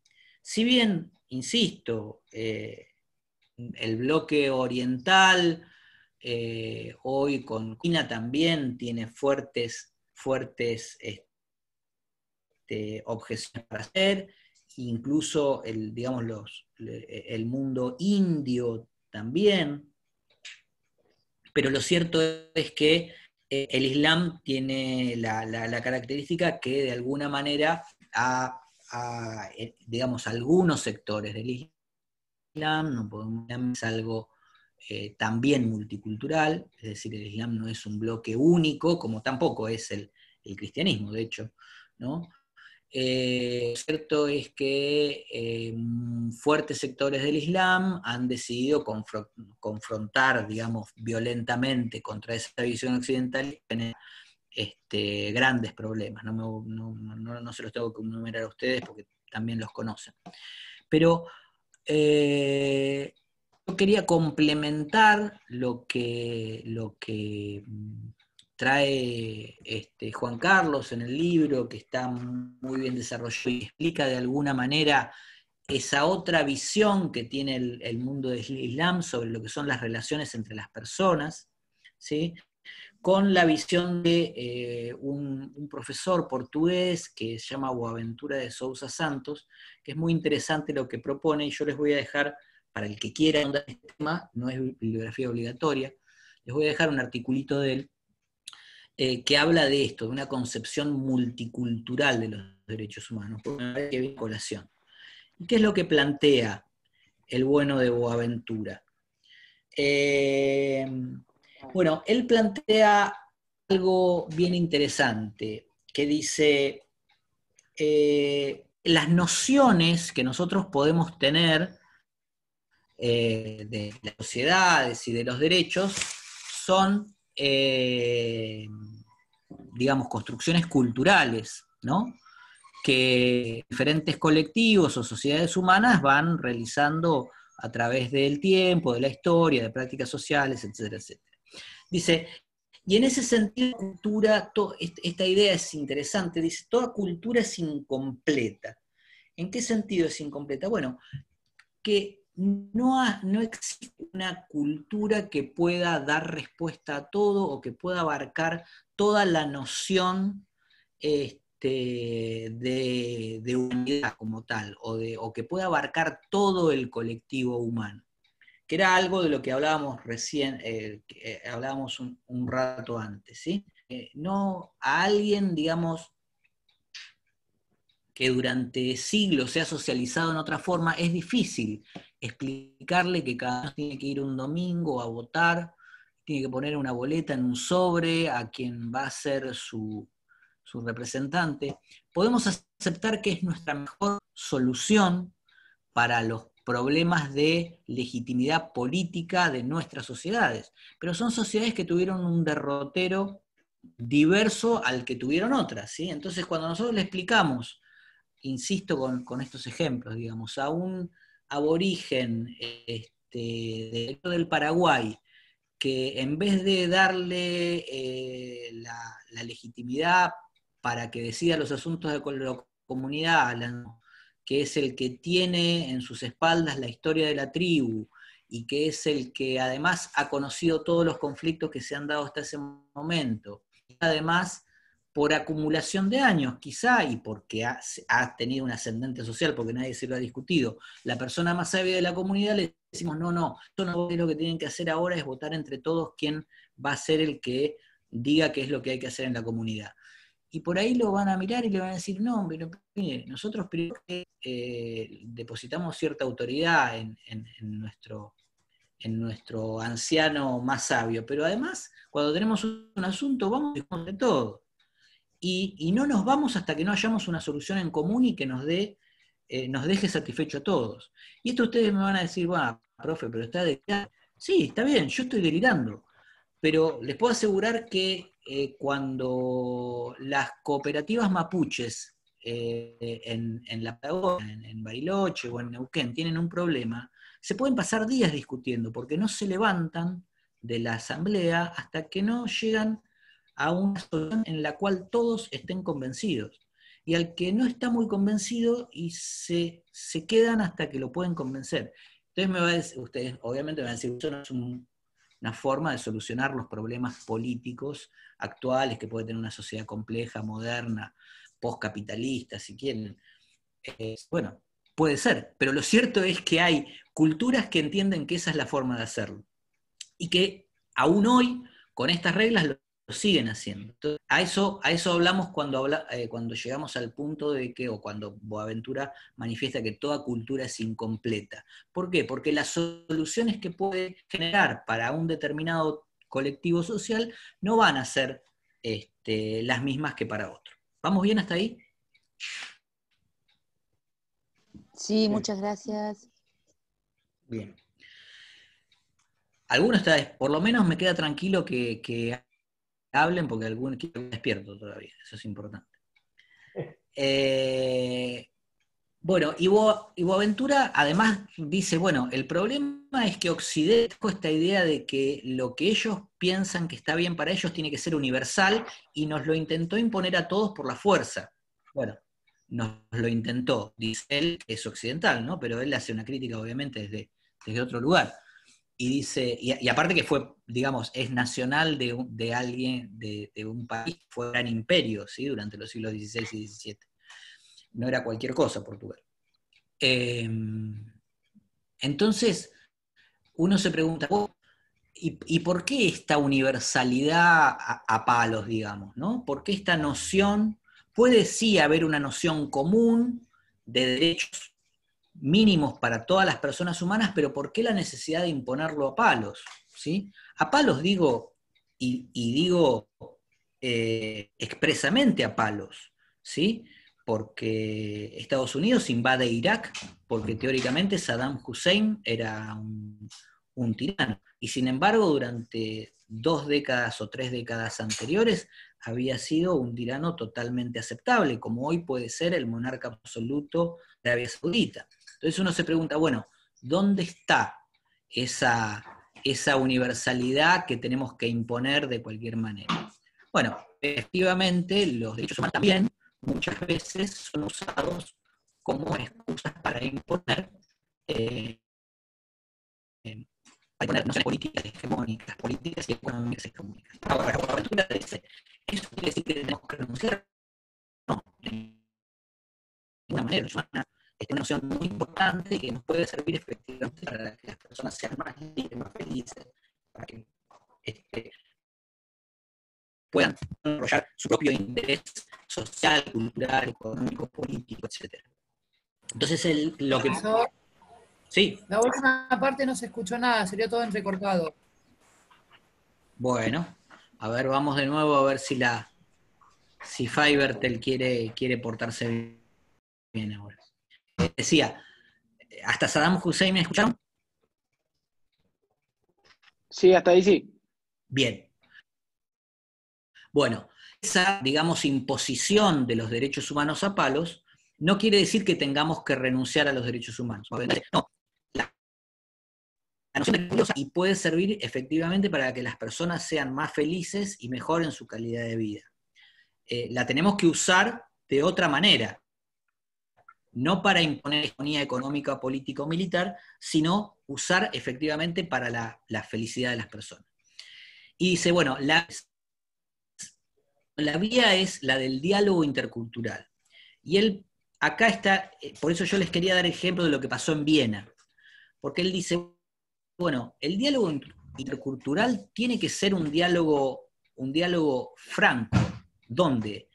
Si bien, insisto, el bloque oriental hoy con China también tiene fuertes objeciones para hacer, incluso el mundo indio también, pero lo cierto es que el Islam tiene la característica que de alguna manera digamos, algunos sectores del Islam, no podemos es algo también multicultural, es decir, el Islam no es un bloque único, como tampoco es el cristianismo, de hecho, ¿no? Lo cierto es que fuertes sectores del Islam han decidido confrontar, digamos, violentamente contra esa visión occidental y tener grandes problemas. No se los tengo que enumerar a ustedes porque también los conocen. Pero yo quería complementar lo que trae Juan Carlos en el libro, que está muy bien desarrollado y explica de alguna manera esa otra visión que tiene el mundo del Islam sobre lo que son las relaciones entre las personas, ¿sí? Con la visión de un profesor portugués que se llama Boaventura de Sousa Santos, que es muy interesante lo que propone, y yo les voy a dejar, para el que quiera ahondar en este tema, no es bibliografía obligatoria, les voy a dejar un articulito de él, que habla de esto, de una concepción multicultural de los derechos humanos, porque que vinculación. ¿Y qué es lo que plantea el bueno de Boaventura? Bueno, él plantea algo bien interesante, que dice, las nociones que nosotros podemos tener de las sociedades y de los derechos son digamos, construcciones culturales, ¿no? Que diferentes colectivos o sociedades humanas van realizando a través del tiempo, de la historia, de prácticas sociales, etcétera, etcétera. Dice, y en ese sentido, cultura, esta idea es interesante, dice, toda cultura es incompleta. ¿En qué sentido es incompleta? Bueno, que no existe una cultura que pueda dar respuesta a todo o que pueda abarcar toda la noción de humanidad como tal, o que pueda abarcar todo el colectivo humano, que era algo de lo que hablábamos recién, hablábamos un rato antes, ¿sí? No a alguien, digamos, que durante siglos se ha socializado en otra forma, es difícil explicarle que cada uno tiene que ir un domingo a votar, tiene que poner una boleta en un sobre a quien va a ser su representante. Podemos aceptar que es nuestra mejor solución para los problemas de legitimidad política de nuestras sociedades, pero son sociedades que tuvieron un derrotero diverso al que tuvieron otras, ¿sí? Entonces, cuando nosotros le explicamos, insisto con estos ejemplos, digamos, a un aborigen del Paraguay, que en vez de darle la legitimidad para que decida los asuntos de la comunidad, que es el que tiene en sus espaldas la historia de la tribu, y que es el que además ha conocido todos los conflictos que se han dado hasta ese momento, y además por acumulación de años, quizá, y porque ha tenido un ascendente social, porque nadie se lo ha discutido, la persona más sabia de la comunidad, le decimos, no, esto no es lo que tienen que hacer ahora, es votar entre todos quién va a ser el que diga qué es lo que hay que hacer en la comunidad. Y por ahí lo van a mirar y le van a decir, no, pero mire, nosotros primero depositamos cierta autoridad en nuestro anciano más sabio, pero además, cuando tenemos un asunto, vamos de todo. Y no nos vamos hasta que no hayamos una solución en común y que nos deje satisfecho a todos. Y esto ustedes me van a decir, bueno, profe, pero está delirando. Sí, está bien, yo estoy delirando, pero les puedo asegurar que cuando las cooperativas mapuches en la Patagonia, en Bariloche o en Neuquén tienen un problema, se pueden pasar días discutiendo, porque no se levantan de la asamblea hasta que no llegan a una solución en la cual todos estén convencidos. Y al que no está muy convencido y se quedan hasta que lo pueden convencer. Entonces ustedes obviamente me van a decir, eso no es una forma de solucionar los problemas políticos actuales que puede tener una sociedad compleja, moderna, postcapitalista, si quieren. Bueno, puede ser, pero lo cierto es que hay culturas que entienden que esa es la forma de hacerlo. Y que aún hoy, con estas reglas, lo siguen haciendo. Entonces, a eso hablamos cuando llegamos al punto de que, o cuando Boaventura manifiesta que toda cultura es incompleta. ¿Por qué? Porque las soluciones que puede generar para un determinado colectivo social no van a ser las mismas que para otro. ¿Vamos bien hasta ahí? Sí, muchas gracias. Bien. Algunos está, por lo menos me queda tranquilo que hablen, porque algunos quedan despierto todavía, eso es importante. Bueno, y Boaventura además dice, bueno, el problema es que Occidente dejó esta idea de que lo que ellos piensan que está bien para ellos tiene que ser universal, y nos lo intentó imponer a todos por la fuerza. Bueno, nos lo intentó, dice él, que es occidental, ¿no? Pero él hace una crítica obviamente desde otro lugar. Y dice, y aparte que fue, digamos, es nacional de alguien, de un país que fue un gran imperio, ¿sí? Durante los siglos XVI y XVII. No era cualquier cosa Portugal. Entonces, uno se pregunta, ¿y por qué esta universalidad a palos, digamos, ¿no? ¿Por qué esta noción? Puede sí haber una noción común de derechos mínimos para todas las personas humanas, pero ¿por qué la necesidad de imponerlo a palos? ¿Sí? A palos digo, y digo expresamente a palos, ¿sí? Porque Estados Unidos invade Irak, porque teóricamente Saddam Hussein era un tirano, y sin embargo durante 2 décadas o 3 décadas anteriores había sido un tirano totalmente aceptable, como hoy puede ser el monarca absoluto de Arabia Saudita. Entonces uno se pregunta, bueno, ¿dónde está esa universalidad que tenemos que imponer de cualquier manera? Bueno, efectivamente los derechos humanos también muchas veces son usados como excusas para imponer nociones políticas hegemónicas, políticas y económicas hegemónicas. Ahora, Boaventura dice, ¿eso quiere decir que tenemos que renunciar? No, de ninguna manera. Es una noción muy importante que nos puede servir efectivamente para que las personas sean más libres, más felices, para que puedan desarrollar su propio interés social, cultural, económico, político, etc. Entonces, lo que... Sí. La última parte no se escuchó nada, sería todo entrecortado. Bueno, a ver, vamos de nuevo a ver si Fivertel quiere portarse bien ahora. Decía, ¿hasta Saddam Hussein me escucharon? Sí, hasta ahí sí. Bien. Bueno, esa, digamos, imposición de los derechos humanos a palos no quiere decir que tengamos que renunciar a los derechos humanos. No, la noción es peligrosa y puede servir efectivamente para que las personas sean más felices y mejoren su calidad de vida. La tenemos que usar de otra manera, no para imponer hegemonía económica, política o militar, sino usar efectivamente para la felicidad de las personas. Y dice, bueno, la vía es la del diálogo intercultural. Y él, acá está, por eso yo les quería dar ejemplo de lo que pasó en Viena, porque él dice, bueno, el diálogo intercultural tiene que ser un diálogo franco, donde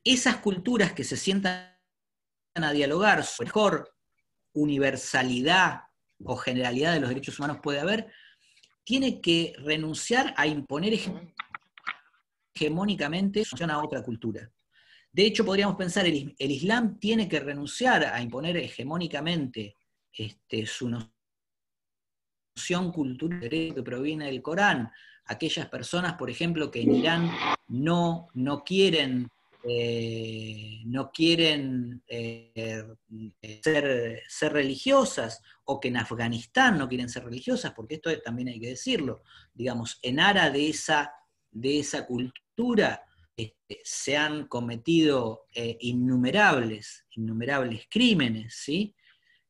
esas culturas que se sientan a dialogar, su mejor universalidad o generalidad de los derechos humanos puede haber, tiene que renunciar a imponer hegemónicamente a otra cultura. De hecho, podríamos pensar, el Islam tiene que renunciar a imponer hegemónicamente su noción cultural que proviene del Corán. Aquellas personas, por ejemplo, que en Irán no quieren ser religiosas, o que en Afganistán no quieren ser religiosas, porque esto también hay que decirlo, digamos, en aras de esa cultura se han cometido innumerables crímenes, ¿sí?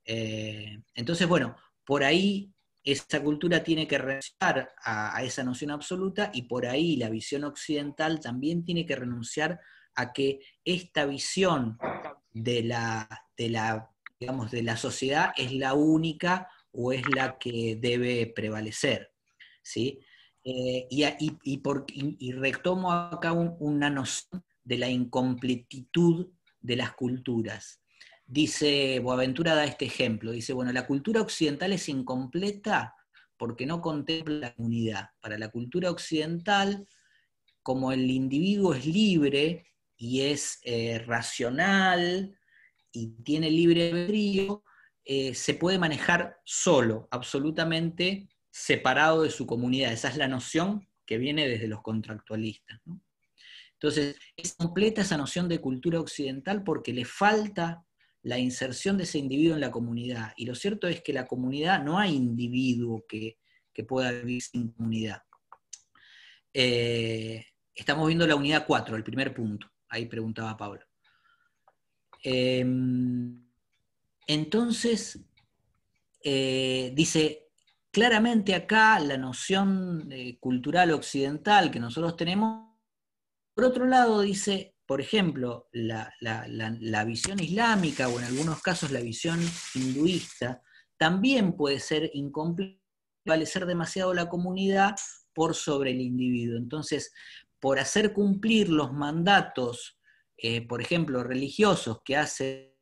Entonces, bueno, por ahí esa cultura tiene que renunciar a esa noción absoluta, y por ahí la visión occidental también tiene que renunciar a que esta visión de la sociedad es la única o es la que debe prevalecer, ¿sí? Y retomo acá una noción de la incompletitud de las culturas. Dice, Boaventura da este ejemplo, dice, bueno, la cultura occidental es incompleta porque no contempla la comunidad. Para la cultura occidental, como el individuo es libre y es racional y tiene libre albedrío, se puede manejar solo, absolutamente separado de su comunidad. Esa es la noción que viene desde los contractualistas, ¿no? Entonces, es completa esa noción de cultura occidental porque le falta la inserción de ese individuo en la comunidad. Y lo cierto es que la comunidad, no hay individuo que pueda vivir sin comunidad. Estamos viendo la unidad 4, el primer punto. Ahí preguntaba Pablo. Entonces, dice, claramente acá la noción cultural occidental que nosotros tenemos, por otro lado dice, por ejemplo, la visión islámica, o en algunos casos la visión hinduista, también puede ser incompleta, prevalecer demasiado la comunidad por sobre el individuo. Entonces, por hacer cumplir los mandatos, por ejemplo, religiosos que hacen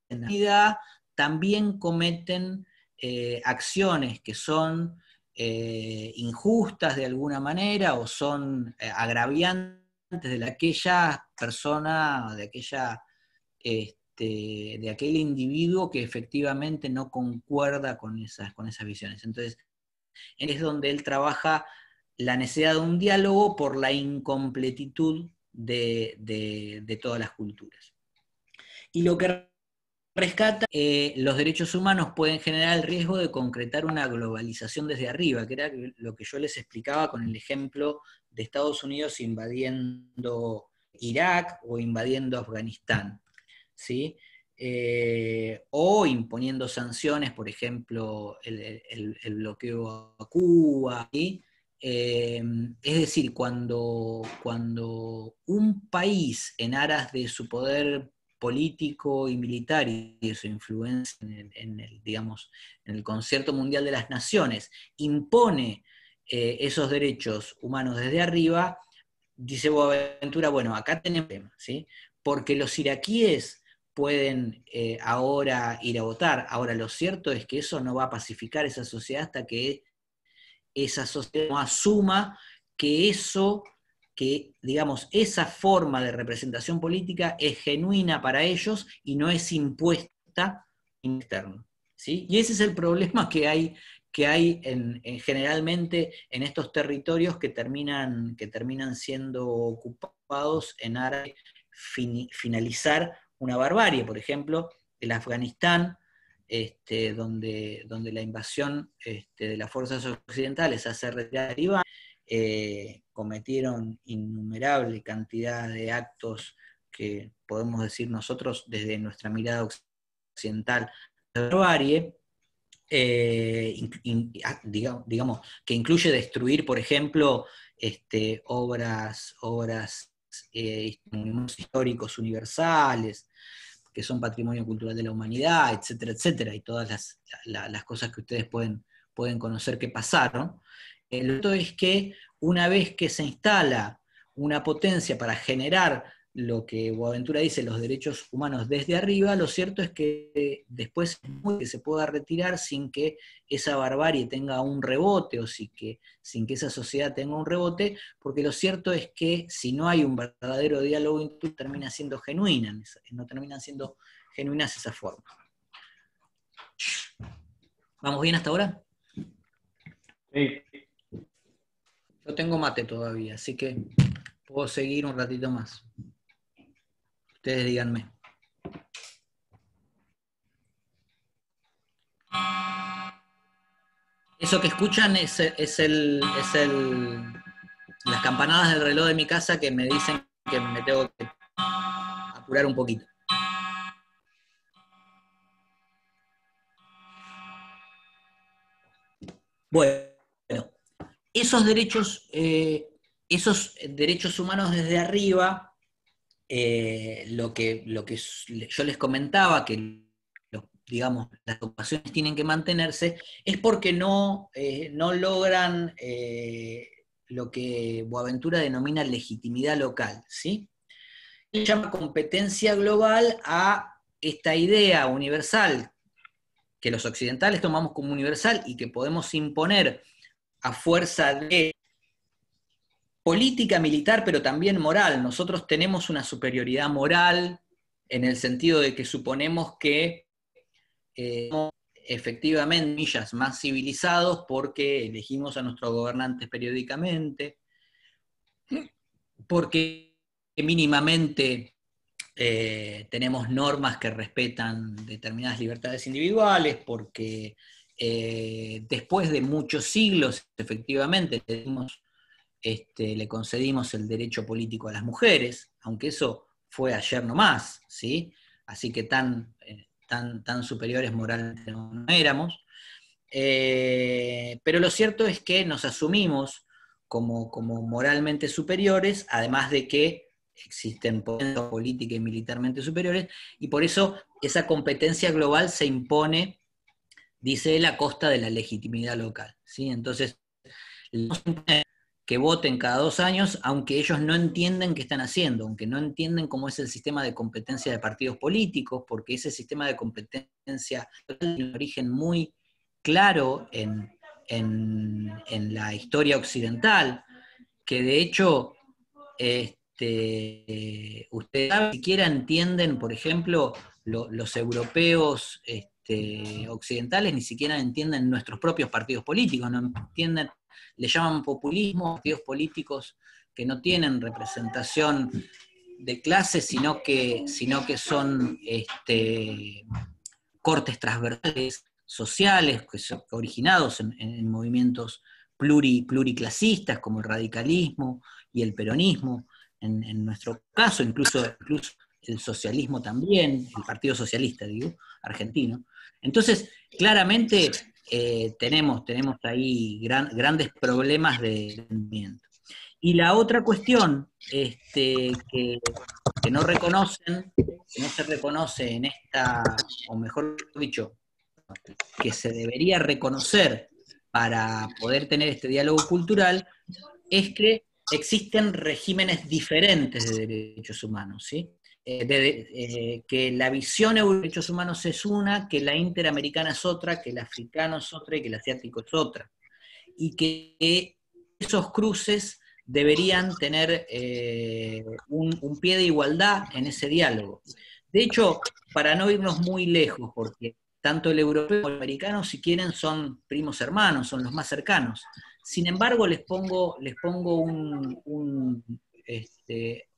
la comunidad, también cometen acciones que son injustas de alguna manera, o son agraviantes de aquella persona, de aquel individuo que efectivamente no concuerda con esas visiones. Entonces, es donde él trabaja la necesidad de un diálogo por la incompletitud de todas las culturas. Y lo que rescata, los derechos humanos pueden generar el riesgo de concretar una globalización desde arriba, que era lo que yo les explicaba con el ejemplo de Estados Unidos invadiendo Irak o invadiendo Afganistán, ¿sí? O imponiendo sanciones, por ejemplo, el bloqueo a Cuba, ¿sí? Es decir, cuando un país, en aras de su poder político y militar y de su influencia en el concierto mundial de las naciones, impone esos derechos humanos desde arriba, dice Boaventura, bueno, acá tenemos un tema, ¿sí? Porque los iraquíes pueden ahora ir a votar. Ahora, lo cierto es que eso no va a pacificar esa sociedad hasta que esa sociedad no asuma que esa forma de representación política es genuina para ellos y no es impuesta externo, ¿sí? Y ese es el problema que hay que hay generalmente en estos territorios que terminan siendo ocupados en aras de finalizar una barbarie. Por ejemplo, el Afganistán, donde la invasión de las fuerzas occidentales hace retirar a Talibán, cometieron innumerable cantidad de actos que podemos decir nosotros desde nuestra mirada occidental de barbarie, digamos, que incluye destruir, por ejemplo, obras históricos universales, que son patrimonio cultural de la humanidad, etcétera, etcétera, y todas las cosas que ustedes pueden conocer que pasaron. Lo cierto es que una vez que se instala una potencia para generar lo que Boaventura dice, los derechos humanos desde arriba, lo cierto es que después es muy que se pueda retirar sin que esa barbarie tenga un rebote, o sin que esa sociedad tenga un rebote, porque lo cierto es que si no hay un verdadero diálogo, termina siendo genuina, no terminan siendo genuinas esas formas. ¿Vamos bien hasta ahora? Sí. Yo tengo mate todavía, así que puedo seguir un ratito más. Ustedes díganme. Eso que escuchan es las campanadas del reloj de mi casa que me dicen que me tengo que apurar un poquito. Bueno, esos derechos humanos desde arriba, lo que yo les comentaba, que digamos, las ocupaciones tienen que mantenerse, es porque no logran lo que Boaventura denomina legitimidad local, ¿sí? Se llama competencia global a esta idea universal, que los occidentales tomamos como universal y que podemos imponer a fuerza de política militar, pero también moral. Nosotros tenemos una superioridad moral en el sentido de que suponemos que somos efectivamente, millas, más civilizados porque elegimos a nuestros gobernantes periódicamente, porque mínimamente tenemos normas que respetan determinadas libertades individuales, porque después de muchos siglos, efectivamente, le concedimos el derecho político a las mujeres, aunque eso fue ayer nomás, ¿sí? Así que tan superiores moralmente no éramos. Pero lo cierto es que nos asumimos como moralmente superiores, además de que existen potencias políticas y militarmente superiores, y por eso esa competencia global se impone, dice él, a costa de la legitimidad local, ¿sí? Entonces, que voten cada 2 años, aunque ellos no entienden qué están haciendo, aunque no entienden cómo es el sistema de competencia de partidos políticos, porque ese sistema de competencia tiene un origen muy claro en la historia occidental, que de hecho ustedes ni siquiera entienden, por ejemplo, los europeos occidentales ni siquiera entienden nuestros propios partidos políticos, no entienden, le llaman populismo, partidos políticos que no tienen representación de clases, sino que son cortes transversales sociales, originados en movimientos pluriclasistas, como el radicalismo y el peronismo, en nuestro caso, incluso el socialismo también, el Partido Socialista, digo, argentino. Entonces, claramente tenemos ahí grandes problemas de entendimiento. Y la otra cuestión que no se reconoce en esta, o mejor dicho, que se debería reconocer para poder tener este diálogo cultural, es que existen regímenes diferentes de derechos humanos, ¿sí? Que la visión de derechos humanos es una, que la interamericana es otra, que el africano es otra y que el asiático es otra. Y que esos cruces deberían tener un pie de igualdad en ese diálogo. De hecho, para no irnos muy lejos, porque tanto el europeo como el americano, si quieren, son primos hermanos, son los más cercanos. Sin embargo, les pongo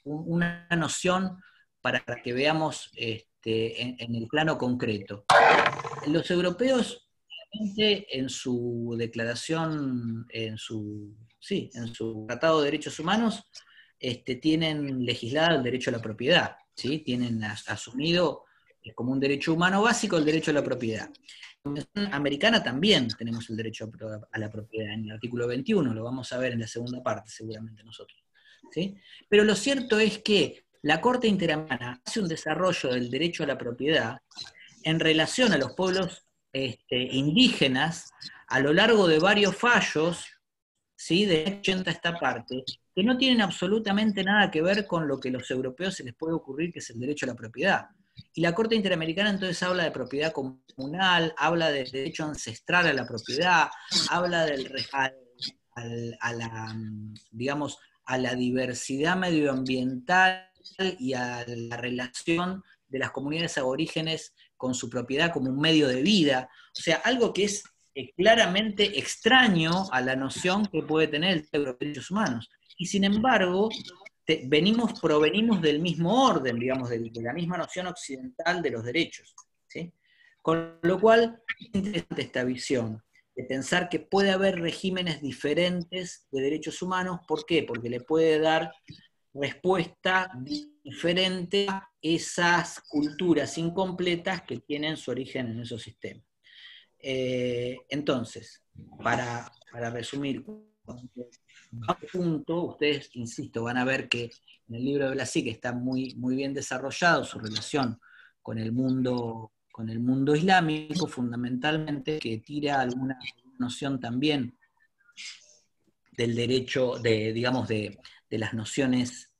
una noción para que veamos en el plano concreto. Los europeos, en su declaración, en su Tratado de Derechos Humanos, tienen legislado el derecho a la propiedad, ¿sí? Tienen asumido como un derecho humano básico el derecho a la propiedad. En la Convención Americana también tenemos el derecho a la propiedad, en el artículo 21, lo vamos a ver en la segunda parte seguramente nosotros, ¿sí? Pero lo cierto es que la Corte Interamericana hace un desarrollo del derecho a la propiedad en relación a los pueblos indígenas a lo largo de varios fallos, ¿sí? De 80 a esta parte, que no tienen absolutamente nada que ver con lo que a los europeos se les puede ocurrir, que es el derecho a la propiedad. Y la Corte Interamericana entonces habla de propiedad comunal, habla de derecho ancestral a la propiedad, habla a la diversidad medioambiental y a la relación de las comunidades aborígenes con su propiedad como un medio de vida. O sea, algo que es claramente extraño a la noción que puede tener el Estado de los derechos humanos. Y sin embargo, provenimos del mismo orden, digamos, de la misma noción occidental de los derechos, ¿sí? Con lo cual, es interesante esta visión de pensar que puede haber regímenes diferentes de derechos humanos. ¿Por qué? Porque le puede dar respuesta diferente a esas culturas incompletas que tienen su origen en esos sistemas. Entonces, para resumir, punto, ustedes, insisto, van a ver que en el libro de Blasi está muy, muy bien desarrollado su relación con el mundo islámico, fundamentalmente, que tira alguna noción también del derecho, de las nociones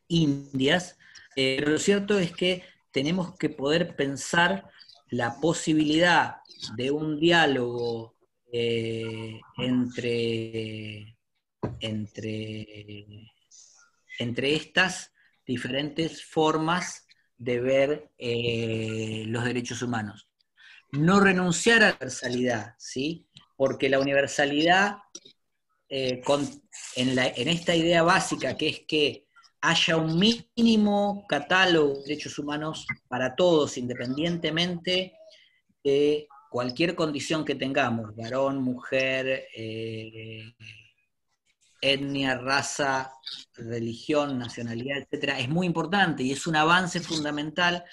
indias, pero lo cierto es que tenemos que poder pensar la posibilidad de un diálogo entre estas diferentes formas de ver los derechos humanos. No renunciar a la universalidad, ¿sí? Porque la universalidad, en esta idea básica que es que haya un mínimo catálogo de derechos humanos para todos, independientemente de cualquier condición que tengamos, varón, mujer, etnia, raza, religión, nacionalidad, etcétera, es muy importante y es un avance fundamental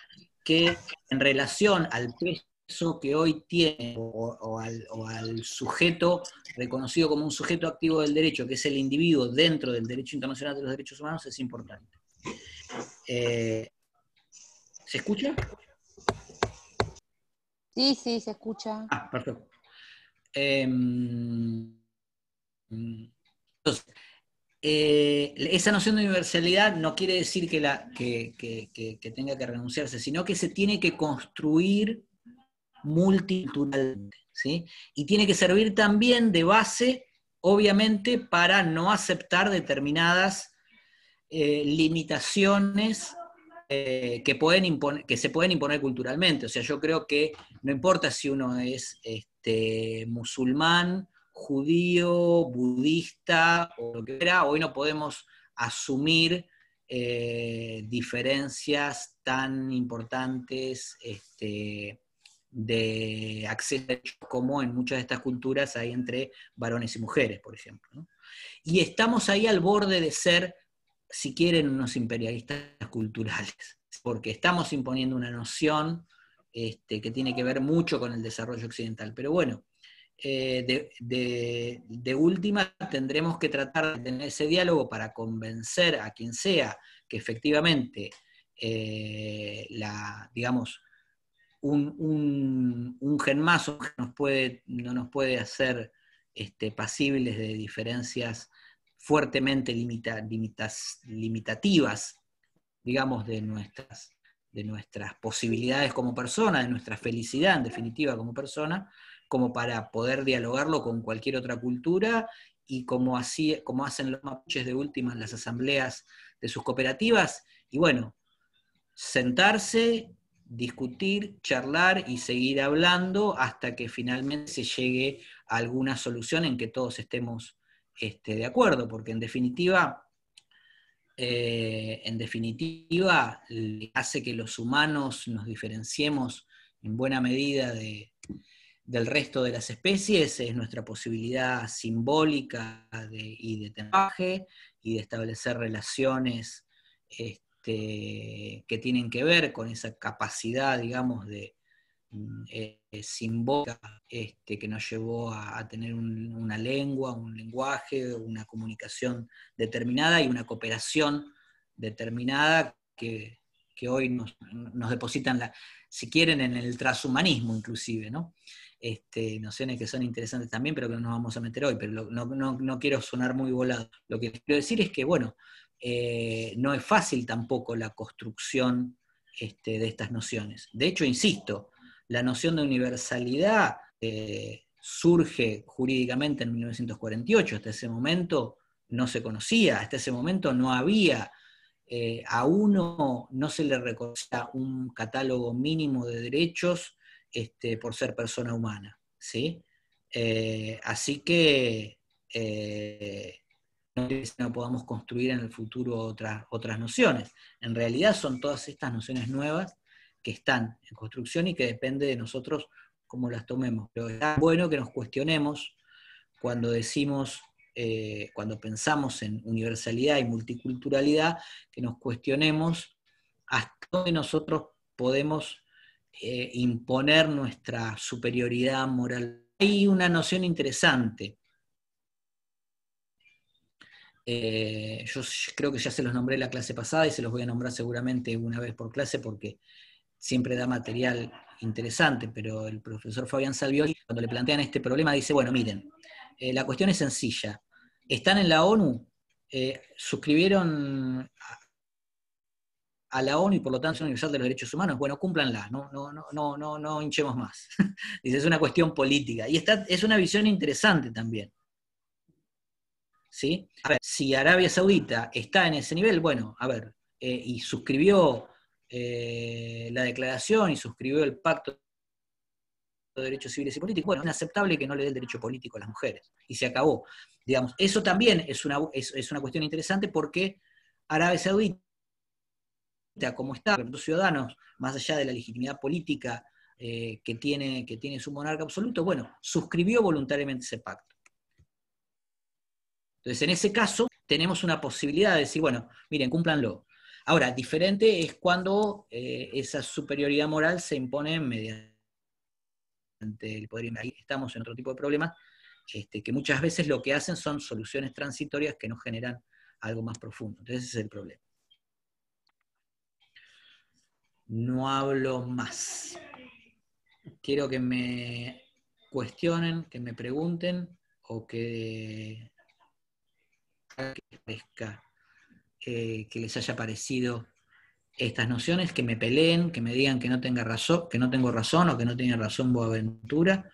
que en relación al peso que hoy tiene o al sujeto reconocido como un sujeto activo del derecho, que es el individuo dentro del derecho internacional de los derechos humanos, es importante. ¿Se escucha? Sí, sí, se escucha. Ah, perfecto. Entonces, esa noción de universalidad no quiere decir que tenga que renunciarse, sino que se tiene que construir multiculturalmente, ¿sí? Y tiene que servir también de base, obviamente, para no aceptar determinadas limitaciones que se pueden imponer culturalmente. O sea, yo creo que no importa si uno es musulmán, judío, budista o lo que sea, hoy no podemos asumir diferencias tan importantes de acceso como en muchas de estas culturas hay entre varones y mujeres, por ejemplo, ¿no? Y estamos ahí al borde de ser, si quieren, unos imperialistas culturales, porque estamos imponiendo una noción que tiene que ver mucho con el desarrollo occidental. Pero bueno, de última tendremos que tratar de tener ese diálogo para convencer a quien sea que efectivamente digamos, un gen más no nos puede hacer pasibles de diferencias fuertemente limitativas, digamos, de nuestras posibilidades como persona, de nuestra felicidad en definitiva como persona, como para poder dialogarlo con cualquier otra cultura, y como hacen los mapuches de última en las asambleas de sus cooperativas, y bueno, sentarse discutir, charlar y seguir hablando hasta que finalmente se llegue a alguna solución en que todos estemos de acuerdo, porque en definitiva hace que los humanos nos diferenciemos en buena medida del resto de las especies, es nuestra posibilidad simbólica y de lenguaje y de establecer relaciones que tienen que ver con esa capacidad, digamos, simbólica que nos llevó a tener una lengua, un lenguaje, una comunicación determinada y una cooperación determinada que hoy nos depositan, si quieren, en el transhumanismo inclusive, ¿no? Nociones que son interesantes también, pero que no nos vamos a meter hoy, pero no quiero sonar muy volado. Lo que quiero decir es que, bueno, no es fácil tampoco la construcción de estas nociones. De hecho, insisto, la noción de universalidad surge jurídicamente en 1948, hasta ese momento no se conocía, hasta ese momento no había, a uno no se le reconocía un catálogo mínimo de derechos por ser persona humana, ¿sí? Así que no podamos construir en el futuro otras nociones. En realidad son todas estas nociones nuevas que están en construcción y que depende de nosotros cómo las tomemos. Pero es bueno que nos cuestionemos cuando decimos, cuando pensamos en universalidad y multiculturalidad, que nos cuestionemos hasta dónde nosotros podemos imponer nuestra superioridad moral. Hay una noción interesante. Yo creo que ya se los nombré la clase pasada y se los voy a nombrar seguramente una vez por clase porque siempre da material interesante, pero el profesor Fabián Salvioli, cuando le plantean este problema, dice, bueno, miren, la cuestión es sencilla. Están en la ONU, suscribieron a la ONU y por lo tanto son Universal de los Derechos Humanos, bueno, cúmplanla, no hinchemos más. Dice, es una cuestión política. Y es una visión interesante también. ¿Sí? A ver, si Arabia Saudita está en ese nivel, bueno, a ver, y suscribió la declaración y suscribió el pacto de derechos civiles y políticos, bueno, es inaceptable que no le dé el derecho político a las mujeres, y se acabó. Digamos, eso también es una cuestión interesante porque Arabia Saudita, como está, los ciudadanos, más allá de la legitimidad política que tiene su monarca absoluto, bueno, suscribió voluntariamente ese pacto. Entonces, en ese caso, tenemos una posibilidad de decir, bueno, miren, cúmplanlo. Ahora, diferente es cuando esa superioridad moral se impone mediante el poder. Ahí estamos en otro tipo de problemas, que muchas veces lo que hacen son soluciones transitorias que no generan algo más profundo. Entonces, ese es el problema. No hablo más. Quiero que me cuestionen, que me pregunten, o que parezca que les haya parecido estas nociones, que me peleen, que me digan que no tengo razón o que no tiene razón Boaventura.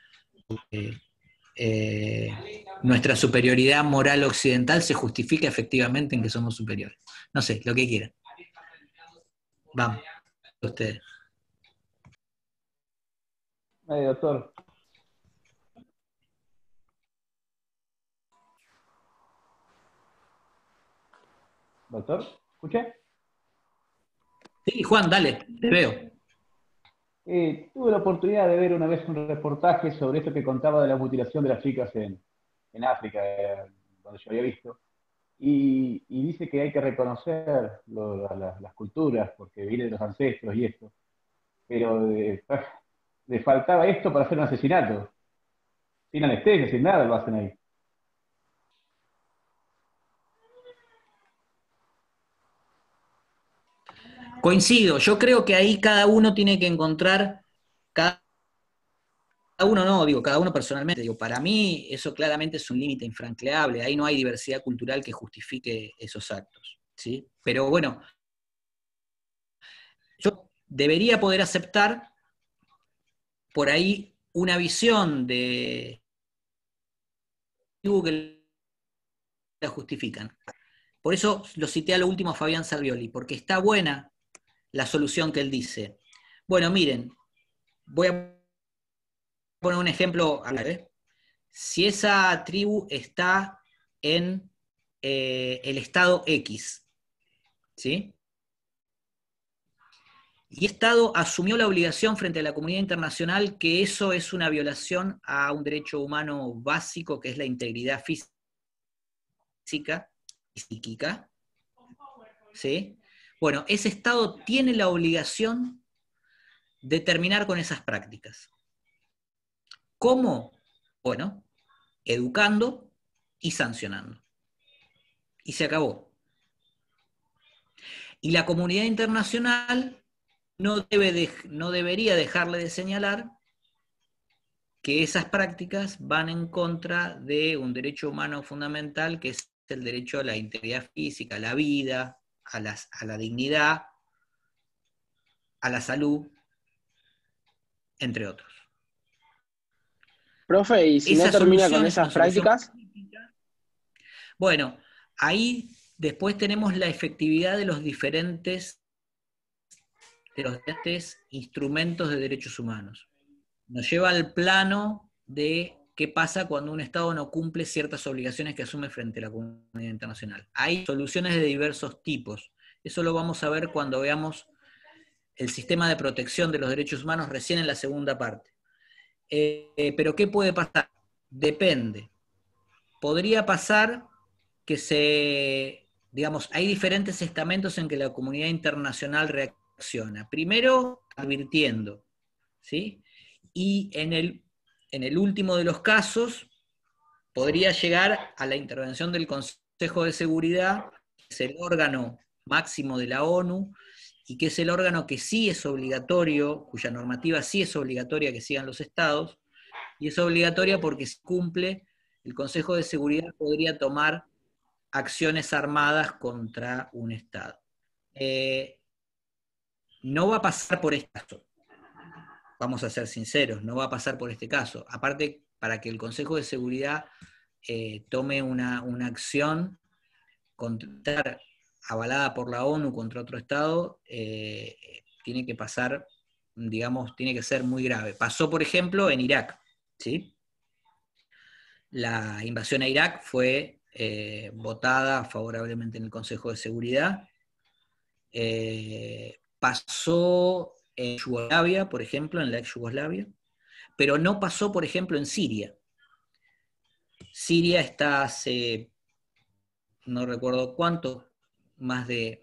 Nuestra superioridad moral occidental se justifica efectivamente en que somos superiores. No sé, lo que quieran. Vamos, ustedes. Doctor. Doctor, ¿escucha? Sí, Juan, dale, te veo. Tuve la oportunidad de ver una vez un reportaje sobre esto que contaba de la mutilación de las chicas en África, donde yo había visto, y dice que hay que reconocer las culturas, porque viene de los ancestros y esto, pero le faltaba esto para hacer un asesinato, sin anestesia, sin nada lo hacen ahí. Coincido, yo creo que ahí cada uno tiene que encontrar, cada uno personalmente, para mí eso claramente es un límite infranqueable, ahí no hay diversidad cultural que justifique esos actos, ¿sí? Pero bueno, yo debería poder aceptar por ahí una visión de que la justifican. Por eso lo cité a lo último a Fabián Salvioli, porque está buena la solución que él dice. Bueno, miren, voy a poner un ejemplo. Si esa tribu está en el estado X, ¿sí? Y el Estado asumió la obligación frente a la comunidad internacional que eso es una violación a un derecho humano básico, que es la integridad física y psíquica, ¿sí? Bueno, ese Estado tiene la obligación de terminar con esas prácticas. ¿Cómo? Bueno, educando y sancionando. Y se acabó. Y la comunidad internacional no debería dejarle de señalar que esas prácticas van en contra de un derecho humano fundamental, que es el derecho a la integridad física, a la vida, a la dignidad, a la salud, entre otros. Profe, y si no Esa termina con solución es una esas solución prácticas, política. Bueno, ahí después tenemos la efectividad de los diferentes instrumentos de derechos humanos. Nos lleva al plano de qué pasa cuando un Estado no cumple ciertas obligaciones que asume frente a la comunidad internacional. Hay soluciones de diversos tipos. Eso lo vamos a ver cuando veamos el sistema de protección de los derechos humanos recién en la segunda parte. Pero ¿qué puede pasar? Depende. Podría pasar que hay diferentes estamentos en que la comunidad internacional reacciona. Primero, advirtiendo, ¿sí? Y en el último de los casos, podría llegar a la intervención del Consejo de Seguridad, que es el órgano máximo de la ONU, y que es el órgano que sí es obligatorio, cuya normativa sí es obligatoria que sigan los estados, y es obligatoria porque si cumple, el Consejo de Seguridad podría tomar acciones armadas contra un Estado. No va a pasar por este caso. Vamos a ser sinceros, no va a pasar por este caso. Aparte, para que el Consejo de Seguridad tome una acción avalada por la ONU contra otro Estado, tiene que pasar, tiene que ser muy grave. Pasó, por ejemplo, en Irak, ¿sí? La invasión a Irak fue votada favorablemente en el Consejo de Seguridad. Pasó en Yugoslavia, por ejemplo, en la ex Yugoslavia, pero no pasó, por ejemplo, en Siria. Siria está hace, no recuerdo cuánto, más de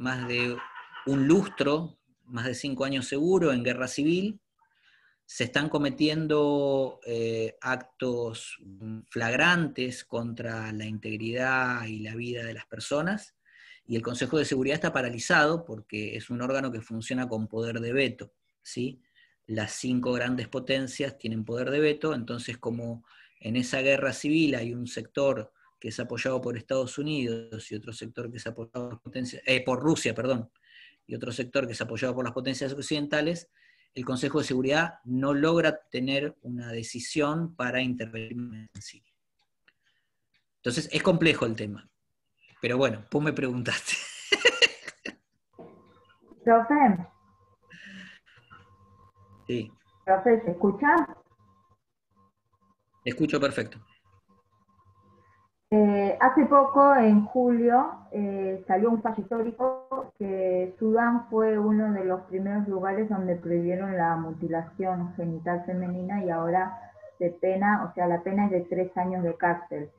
un lustro, más de 5 años seguro, en guerra civil. Se están cometiendo actos flagrantes contra la integridad y la vida de las personas, y el Consejo de Seguridad está paralizado porque es un órgano que funciona con poder de veto, ¿sí? Las 5 grandes potencias tienen poder de veto, entonces como en esa guerra civil hay un sector que es apoyado por Estados Unidos y otro sector que es apoyado por Rusia, perdón, y otro sector que es apoyado por las potencias occidentales, el Consejo de Seguridad no logra tener una decisión para intervenir en Siria. Entonces, es complejo el tema. Pero bueno, vos me preguntaste. Profe, Sí, profe, ¿se escucha? te escucho perfecto. Hace poco, en julio, salió un fallo histórico que Sudán fue uno de los primeros lugares donde prohibieron la mutilación genital femenina y ahora la pena es de 3 años de cárcel.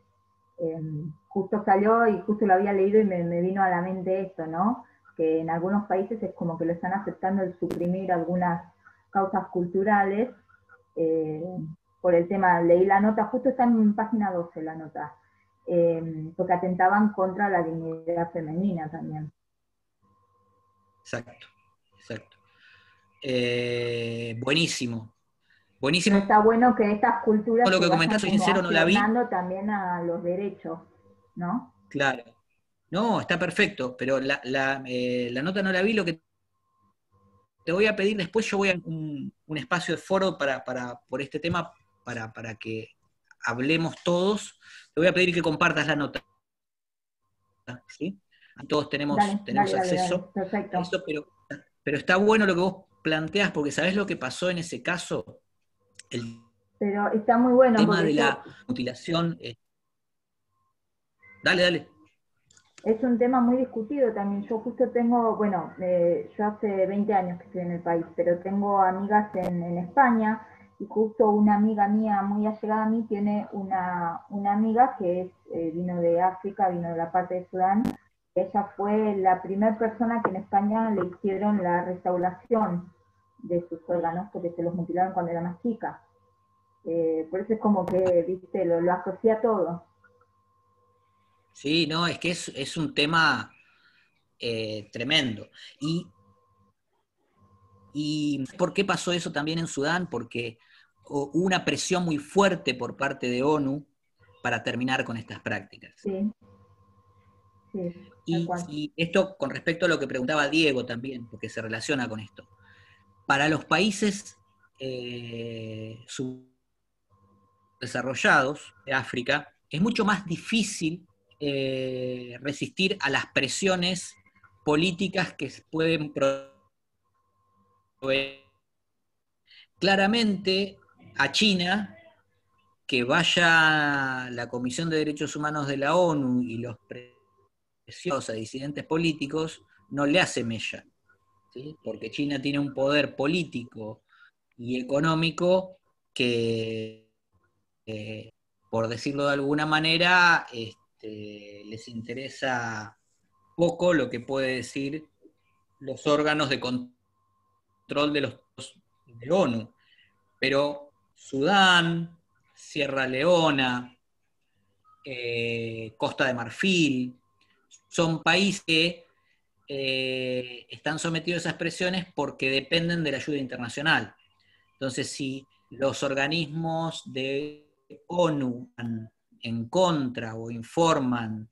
Justo salió y justo lo había leído y me vino a la mente esto, ¿no? Que en algunos países es como que lo están aceptando el suprimir algunas causas culturales por el tema, leí la nota, justo está en página 12 la nota, porque atentaban contra la dignidad femenina también. Exacto. Buenísimo. Pero está bueno que estas culturas lo que comentás, soy sincero, no la vi. También a los derechos, ¿no? Claro. No, está perfecto, pero la nota no la vi. Lo que te voy a pedir después, yo voy a un espacio de foro por este tema, para que hablemos todos. Te voy a pedir que compartas la nota, ¿sí? Todos tenemos acceso Perfecto. a eso, pero está bueno lo que vos planteas, porque ¿sabés lo que pasó en ese caso? El Pero está muy bueno tema porque de la mutilación. Dale, dale. es un tema muy discutido también. Yo justo tengo, bueno, yo hace 20 años que estoy en el país, pero tengo amigas en España, y justo una amiga mía muy allegada a mí tiene una amiga que vino de África, vino de la parte de Sudán. Ella fue la primera persona que en España le hicieron la restauración de sus órganos porque se los mutilaron cuando era más chica. Por eso es como que, viste, lo asocia todo. Sí, no, es que es un tema tremendo. ¿Y por qué pasó eso también en Sudán? Porque hubo una presión muy fuerte por parte de ONU para terminar con estas prácticas. Sí, sí, tal cual. Y esto con respecto a lo que preguntaba Diego también, porque se relaciona con esto. Para los países subdesarrollados de África, es mucho más difícil resistir a las presiones políticas que se pueden proveer. Claramente, a China, que vaya la Comisión de Derechos Humanos de la ONU y los presiones a disidentes políticos, no le hace mella, ¿sí? Porque China tiene un poder político y económico que, por decirlo de alguna manera, les interesa poco lo que puede decir los órganos de control de ONU. Pero Sudán, Sierra Leona, Costa de Marfil, son países que están sometidos a esas presiones porque dependen de la ayuda internacional. Entonces, si los organismos de ONU están en contra o informan,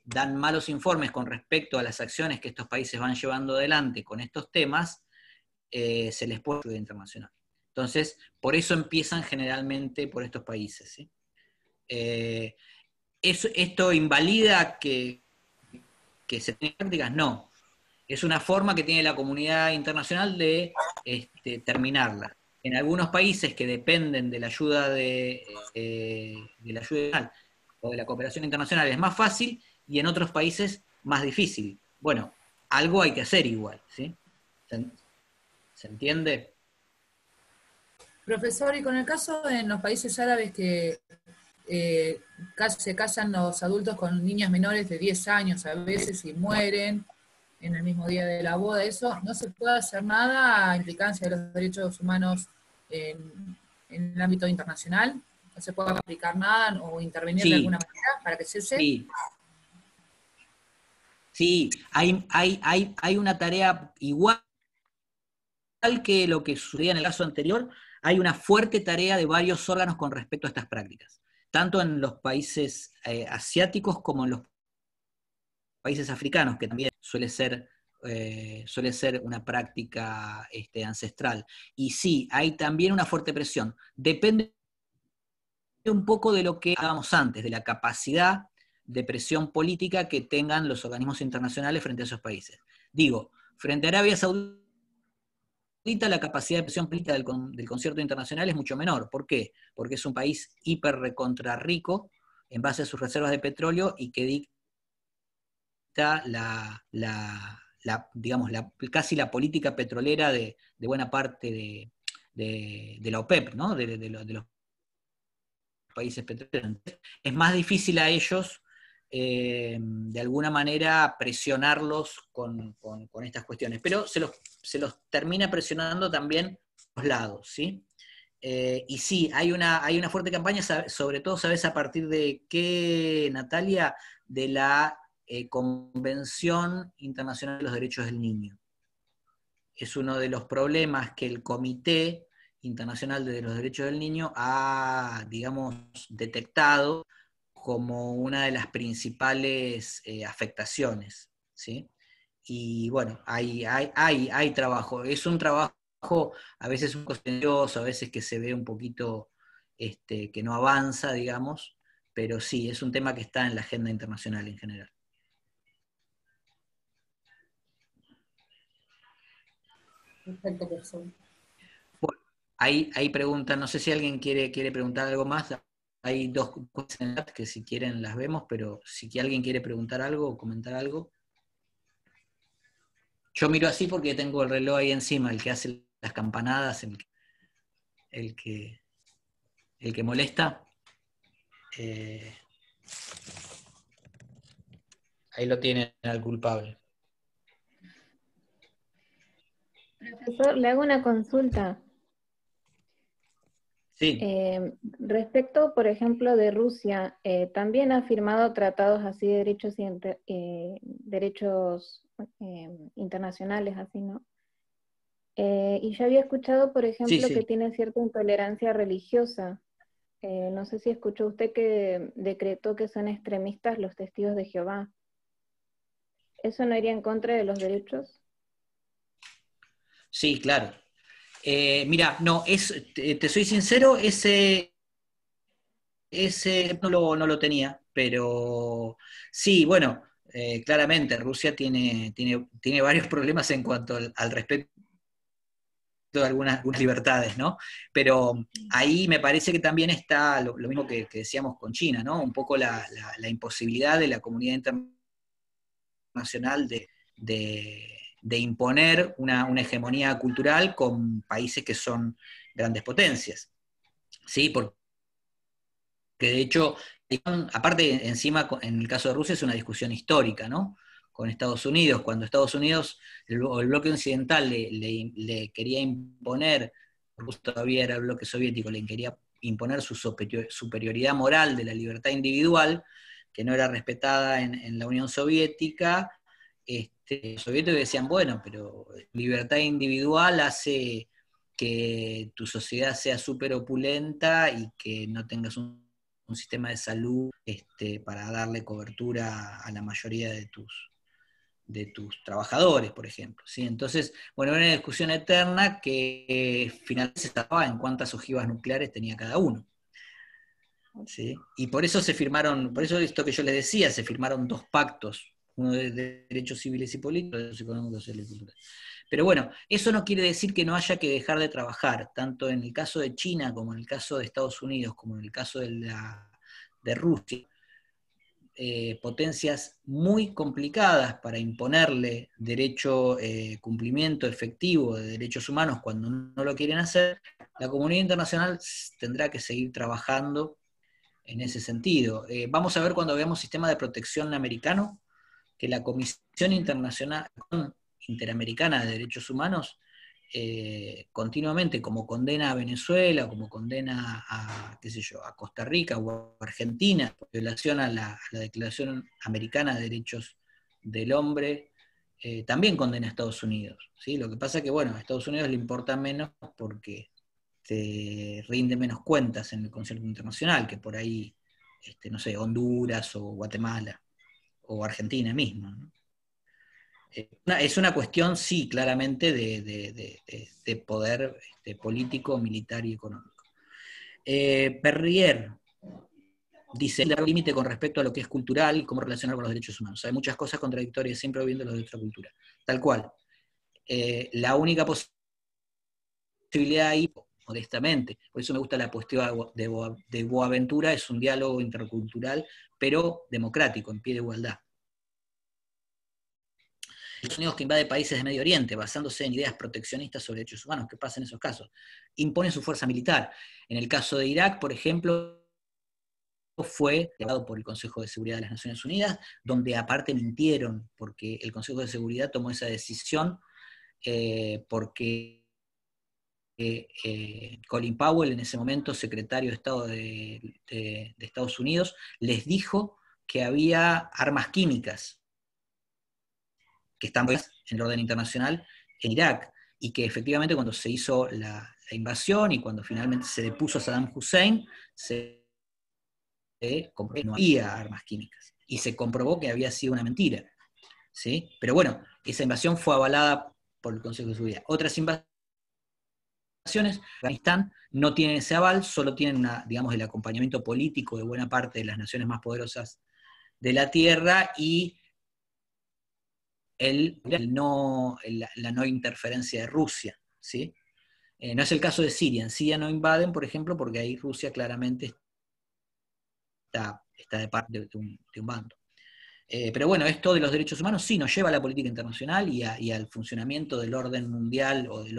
dan malos informes con respecto a las acciones que estos países van llevando adelante con estos temas, se les puede ayuda internacional. Entonces, por eso empiezan generalmente por estos países, ¿sí? ¿Esto invalida que se tengan prácticas? No. Es una forma que tiene la comunidad internacional de terminarla. En algunos países que dependen de la ayuda de la ayuda o de la cooperación internacional es más fácil, y en otros países más difícil. Bueno, algo hay que hacer igual, ¿sí? ¿Se entiende? Profesor, y con el caso en los países árabes que se casan los adultos con niñas menores de 10 años a veces y mueren en el mismo día de la boda, eso no se puede hacer nada a implicancia de los derechos humanos en el ámbito internacional, no se puede aplicar nada o intervenir de alguna manera para que cese. Sí. Sí, hay una tarea igual que lo que sucedía en el caso anterior. Hay una fuerte tarea de varios órganos con respecto a estas prácticas, tanto en los países asiáticos como en los países africanos, que también suele ser una práctica ancestral. Y sí, hay también una fuerte presión. Depende un poco de lo que hablábamos antes, de la capacidad de presión política que tengan los organismos internacionales frente a esos países. Digo, frente a Arabia Saudita, la capacidad de presión política del concierto internacional es mucho menor. ¿Por qué? Porque es un país hiper recontra rico en base a sus reservas de petróleo y que dicta casi la política petrolera de buena parte de la OPEP, ¿no? de los países petroleros. Es más difícil a ellos, de alguna manera, presionarlos con estas cuestiones, pero se los termina presionando también los lados, ¿sí? Y sí, hay una fuerte campaña, sobre todo, ¿sabes a partir de qué, Natalia? De la Convención Internacional de los Derechos del Niño. Es uno de los problemas que el Comité Internacional de los Derechos del Niño ha, digamos, detectado como una de las principales afectaciones, ¿sí? Y bueno, hay trabajo. Es un trabajo a veces un costioso, a veces que se ve un poquito que no avanza, digamos, pero sí, es un tema que está en la agenda internacional en general. Perfecto, profesor. Bueno, ahí preguntan, no sé si alguien quiere preguntar algo más. Hay dos cosas en el chat que si quieren las vemos, pero si alguien quiere preguntar algo o comentar algo. Yo miro así porque tengo el reloj ahí encima, el que hace las campanadas, el que molesta. Ahí lo tienen al culpable. Profesor, le hago una consulta. Sí. Respecto, por ejemplo, de Rusia, también ha firmado tratados así de derechos internacionales, así, ¿no? Y yo había escuchado, por ejemplo, Sí. que tiene cierta intolerancia religiosa. No sé si escuchó usted que decretó que son extremistas los testigos de Jehová. ¿Eso no iría en contra de los derechos? Sí, claro. Mira, no, te soy sincero, ese no lo tenía, pero sí, bueno, claramente Rusia tiene varios problemas en cuanto al respecto de algunas libertades, ¿no? Pero ahí me parece que también está lo mismo que decíamos con China, ¿no? Un poco la imposibilidad de la comunidad internacional de imponer una hegemonía cultural con países que son grandes potencias, ¿sí? Porque de hecho, aparte encima en el caso de Rusia es una discusión histórica, ¿no? Con Estados Unidos, cuando Estados Unidos, el bloque occidental le quería imponer, Rusia todavía era el bloque soviético, le quería imponer su superioridad moral de la libertad individual, que no era respetada en la Unión Soviética. Los soviéticos decían, bueno, pero libertad individual hace que tu sociedad sea súper opulenta y que no tengas un sistema de salud para darle cobertura a la mayoría de tus trabajadores, por ejemplo, ¿sí? Entonces, bueno, era una discusión eterna que finalmente se trataba en cuántas ojivas nucleares tenía cada uno, ¿sí? Y por eso por eso esto que yo les decía, se firmaron dos pactos, uno de derechos civiles y políticos, derechos económicos, sociales y culturales. Pero bueno, eso no quiere decir que no haya que dejar de trabajar, tanto en el caso de China como en el caso de Estados Unidos, como en el caso de Rusia, potencias muy complicadas para imponerle cumplimiento efectivo de derechos humanos cuando no lo quieren hacer. La comunidad internacional tendrá que seguir trabajando en ese sentido. Vamos a ver cuando veamos sistema de protección americano, que la Comisión Interamericana de Derechos Humanos continuamente, como condena a Venezuela, como condena a, qué sé yo, a Costa Rica o a Argentina, por violación a la Declaración Americana de Derechos del Hombre, también condena a Estados Unidos, ¿sí? Lo que pasa es que, bueno, a Estados Unidos le importa menos porque te rinde menos cuentas en el concierto internacional, que por ahí, no sé, Honduras o Guatemala, o Argentina misma, ¿no? Es una cuestión, sí, claramente de poder político, militar y económico. Perrier dice, el límite con respecto a lo que es cultural y cómo relacionar con los derechos humanos. Hay muchas cosas contradictorias siempre viendo los de otra cultura. Tal cual. La única posibilidad ahí, modestamente, por eso me gusta la postura de Boaventura, es un diálogo intercultural, pero democrático, en pie de igualdad. Estados Unidos que invade países de Medio Oriente basándose en ideas proteccionistas sobre derechos humanos, ¿qué pasa en esos casos? Impone su fuerza militar. En el caso de Irak, por ejemplo, fue llevado por el Consejo de Seguridad de las Naciones Unidas, donde aparte mintieron, porque el Consejo de Seguridad tomó esa decisión porque Colin Powell, en ese momento secretario de Estado de Estados Unidos, les dijo que había armas químicas que están en el orden internacional en Irak, y que efectivamente cuando se hizo la invasión y cuando finalmente se depuso a Saddam Hussein, se comprobó que no había armas químicas, y se comprobó que había sido una mentira, ¿sí? Pero bueno, esa invasión fue avalada por el Consejo de Seguridad. Otras invasiones, Afganistán, no tienen ese aval, solo tienen digamos, el acompañamiento político de buena parte de las naciones más poderosas de la Tierra, y la no interferencia de Rusia, ¿sí? No es el caso de Siria. En Siria no invaden, por ejemplo, porque ahí Rusia claramente está de parte de un bando. Pero bueno, esto de los derechos humanos sí nos lleva a la política internacional y al funcionamiento del orden mundial o del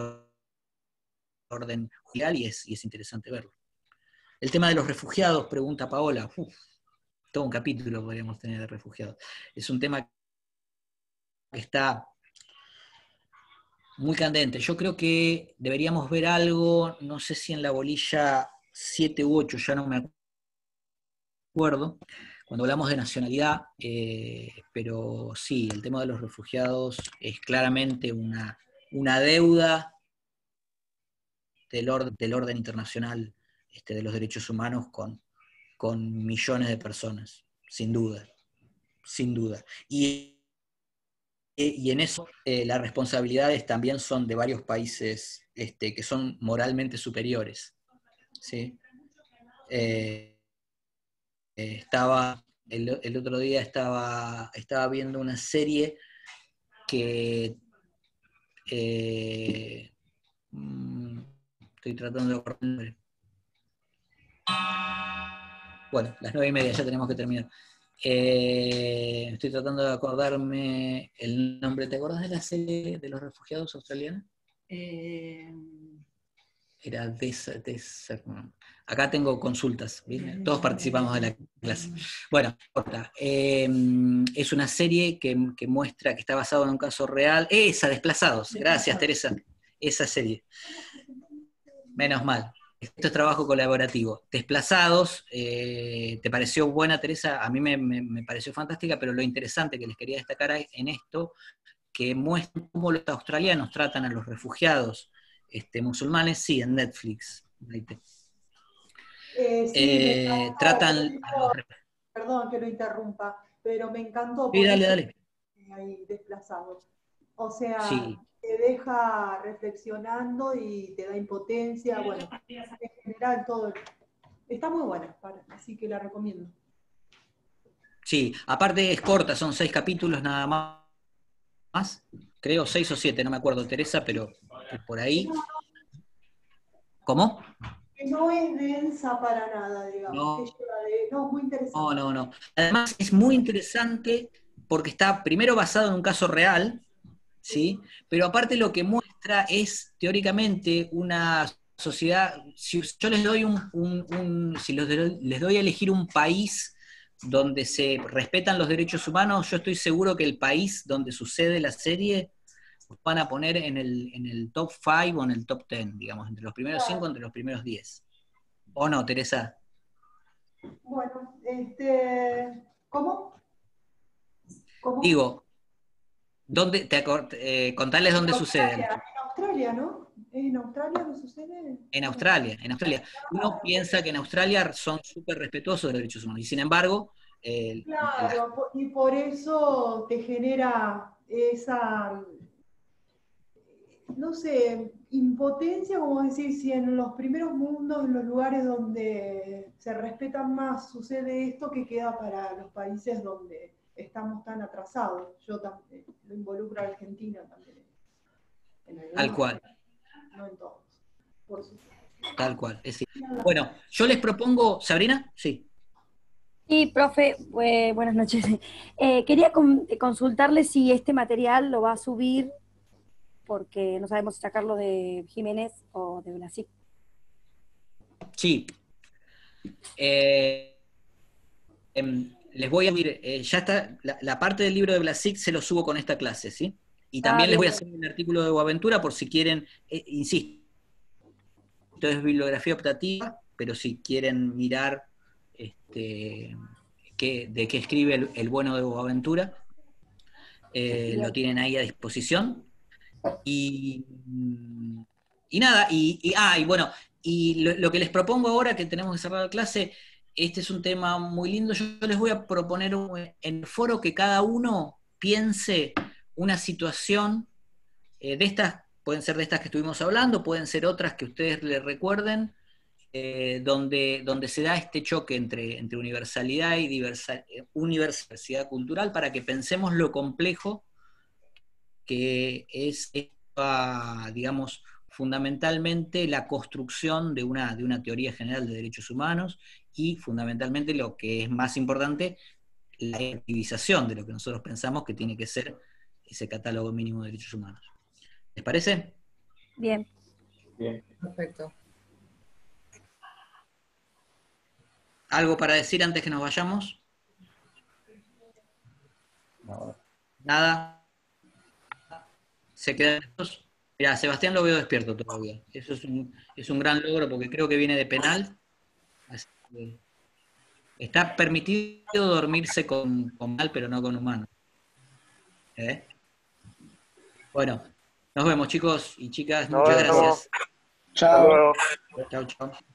orden mundial, y es interesante verlo. El tema de los refugiados, pregunta Paola, todo un capítulo podríamos tener de refugiados. Es un tema que está muy candente. Yo creo que deberíamos ver algo, no sé si en la bolilla 7 u 8, ya no me acuerdo, cuando hablamos de nacionalidad, pero sí, el tema de los refugiados es claramente una deuda del orden internacional de los derechos humanos con millones de personas, sin duda, sin duda. Y en eso las responsabilidades también son de varios países que son moralmente superiores, ¿sí? El otro día estaba viendo una serie que estoy tratando de acordarme. Bueno, las 9:30, ya tenemos que terminar. Estoy tratando de acordarme el nombre. ¿Te acuerdas de la serie de los refugiados australianos? Era acá tengo consultas, ¿viste? Todos participamos de la clase. Bueno, es una serie que muestra que está basada en un caso real. Esa, Desplazados. Gracias, Teresa. Esa serie. Menos mal. Esto es trabajo colaborativo. Desplazados, ¿te pareció buena, Teresa? A mí me pareció fantástica, pero lo interesante que les quería destacar en esto, que muestra cómo los australianos tratan a los refugiados musulmanes, sí, en Netflix. Sí, tratan a los... Perdón que lo interrumpa, pero me encantó Sí, dale. Ahí Desplazados. O sea, sí. Te deja reflexionando y te da impotencia, bueno, en general todo. Está muy buena, así que la recomiendo. Sí, aparte es corta, son 6 capítulos nada más, creo 6 o 7, no me acuerdo, Teresa, pero por ahí. ¿Cómo? Que no es densa para nada, digamos. No, muy interesante. No. Además es muy interesante porque está primero basado en un caso real, ¿sí? Pero aparte lo que muestra es teóricamente una sociedad. Si yo les doy les doy a elegir un país donde se respetan los derechos humanos, yo estoy seguro que el país donde sucede la serie van a poner en el top 5 o en el top 10, digamos, entre los primeros 5, entre los primeros 10. ¿O no, Teresa? Bueno, ¿cómo? Digo, contales dónde sucede. En Australia, ¿no? ¿En Australia no sucede? En Australia. Uno piensa que en Australia son súper respetuosos de los derechos humanos, y sin embargo... Claro, y por eso te genera esa, no sé, impotencia, como decir, si en los primeros mundos, en los lugares donde se respetan más, sucede esto, que queda para los países donde estamos tan atrasados. Yo también lo involucro a Argentina también. Tal cual. No en todos, por supuesto. Tal cual. Bueno, yo les propongo, ¿Sabrina? Sí. Sí, profe, buenas noches. Quería consultarle si este material lo va a subir, porque no sabemos si sacarlo de Jiménez o de Blasic. Sí. Les voy a subir, ya está, la parte del libro de Blasic se lo subo con esta clase, ¿sí? Y también les voy a hacer un artículo de Boaventura por si quieren, insisto, esto es bibliografía optativa, pero si quieren mirar de qué escribe el bueno de Boaventura, lo tienen ahí a disposición. Y nada, y bueno, y lo que les propongo ahora, que tenemos que cerrar la clase, este es un tema muy lindo. Yo les voy a proponer en el foro que cada uno piense una situación de estas, pueden ser de estas que estuvimos hablando, pueden ser otras que ustedes les recuerden, donde se da este choque entre universalidad y universalidad cultural, para que pensemos lo complejo que es, digamos, fundamentalmente la construcción de una teoría general de derechos humanos y fundamentalmente lo que es más importante, la activización de lo que nosotros pensamos que tiene que ser ese catálogo mínimo de derechos humanos. ¿Les parece? Bien. Bien. Perfecto. ¿Algo para decir antes que nos vayamos? No. Nada. ¿Se quedan estos? Mirá, Sebastián lo veo despierto todavía. Eso es un gran logro porque creo que viene de penal. Así que está permitido dormirse con mal, pero no con humano. ¿Eh? Bueno, nos vemos chicos y chicas. Nos Muchas vemos. gracias. Hasta luego. Chao, chao.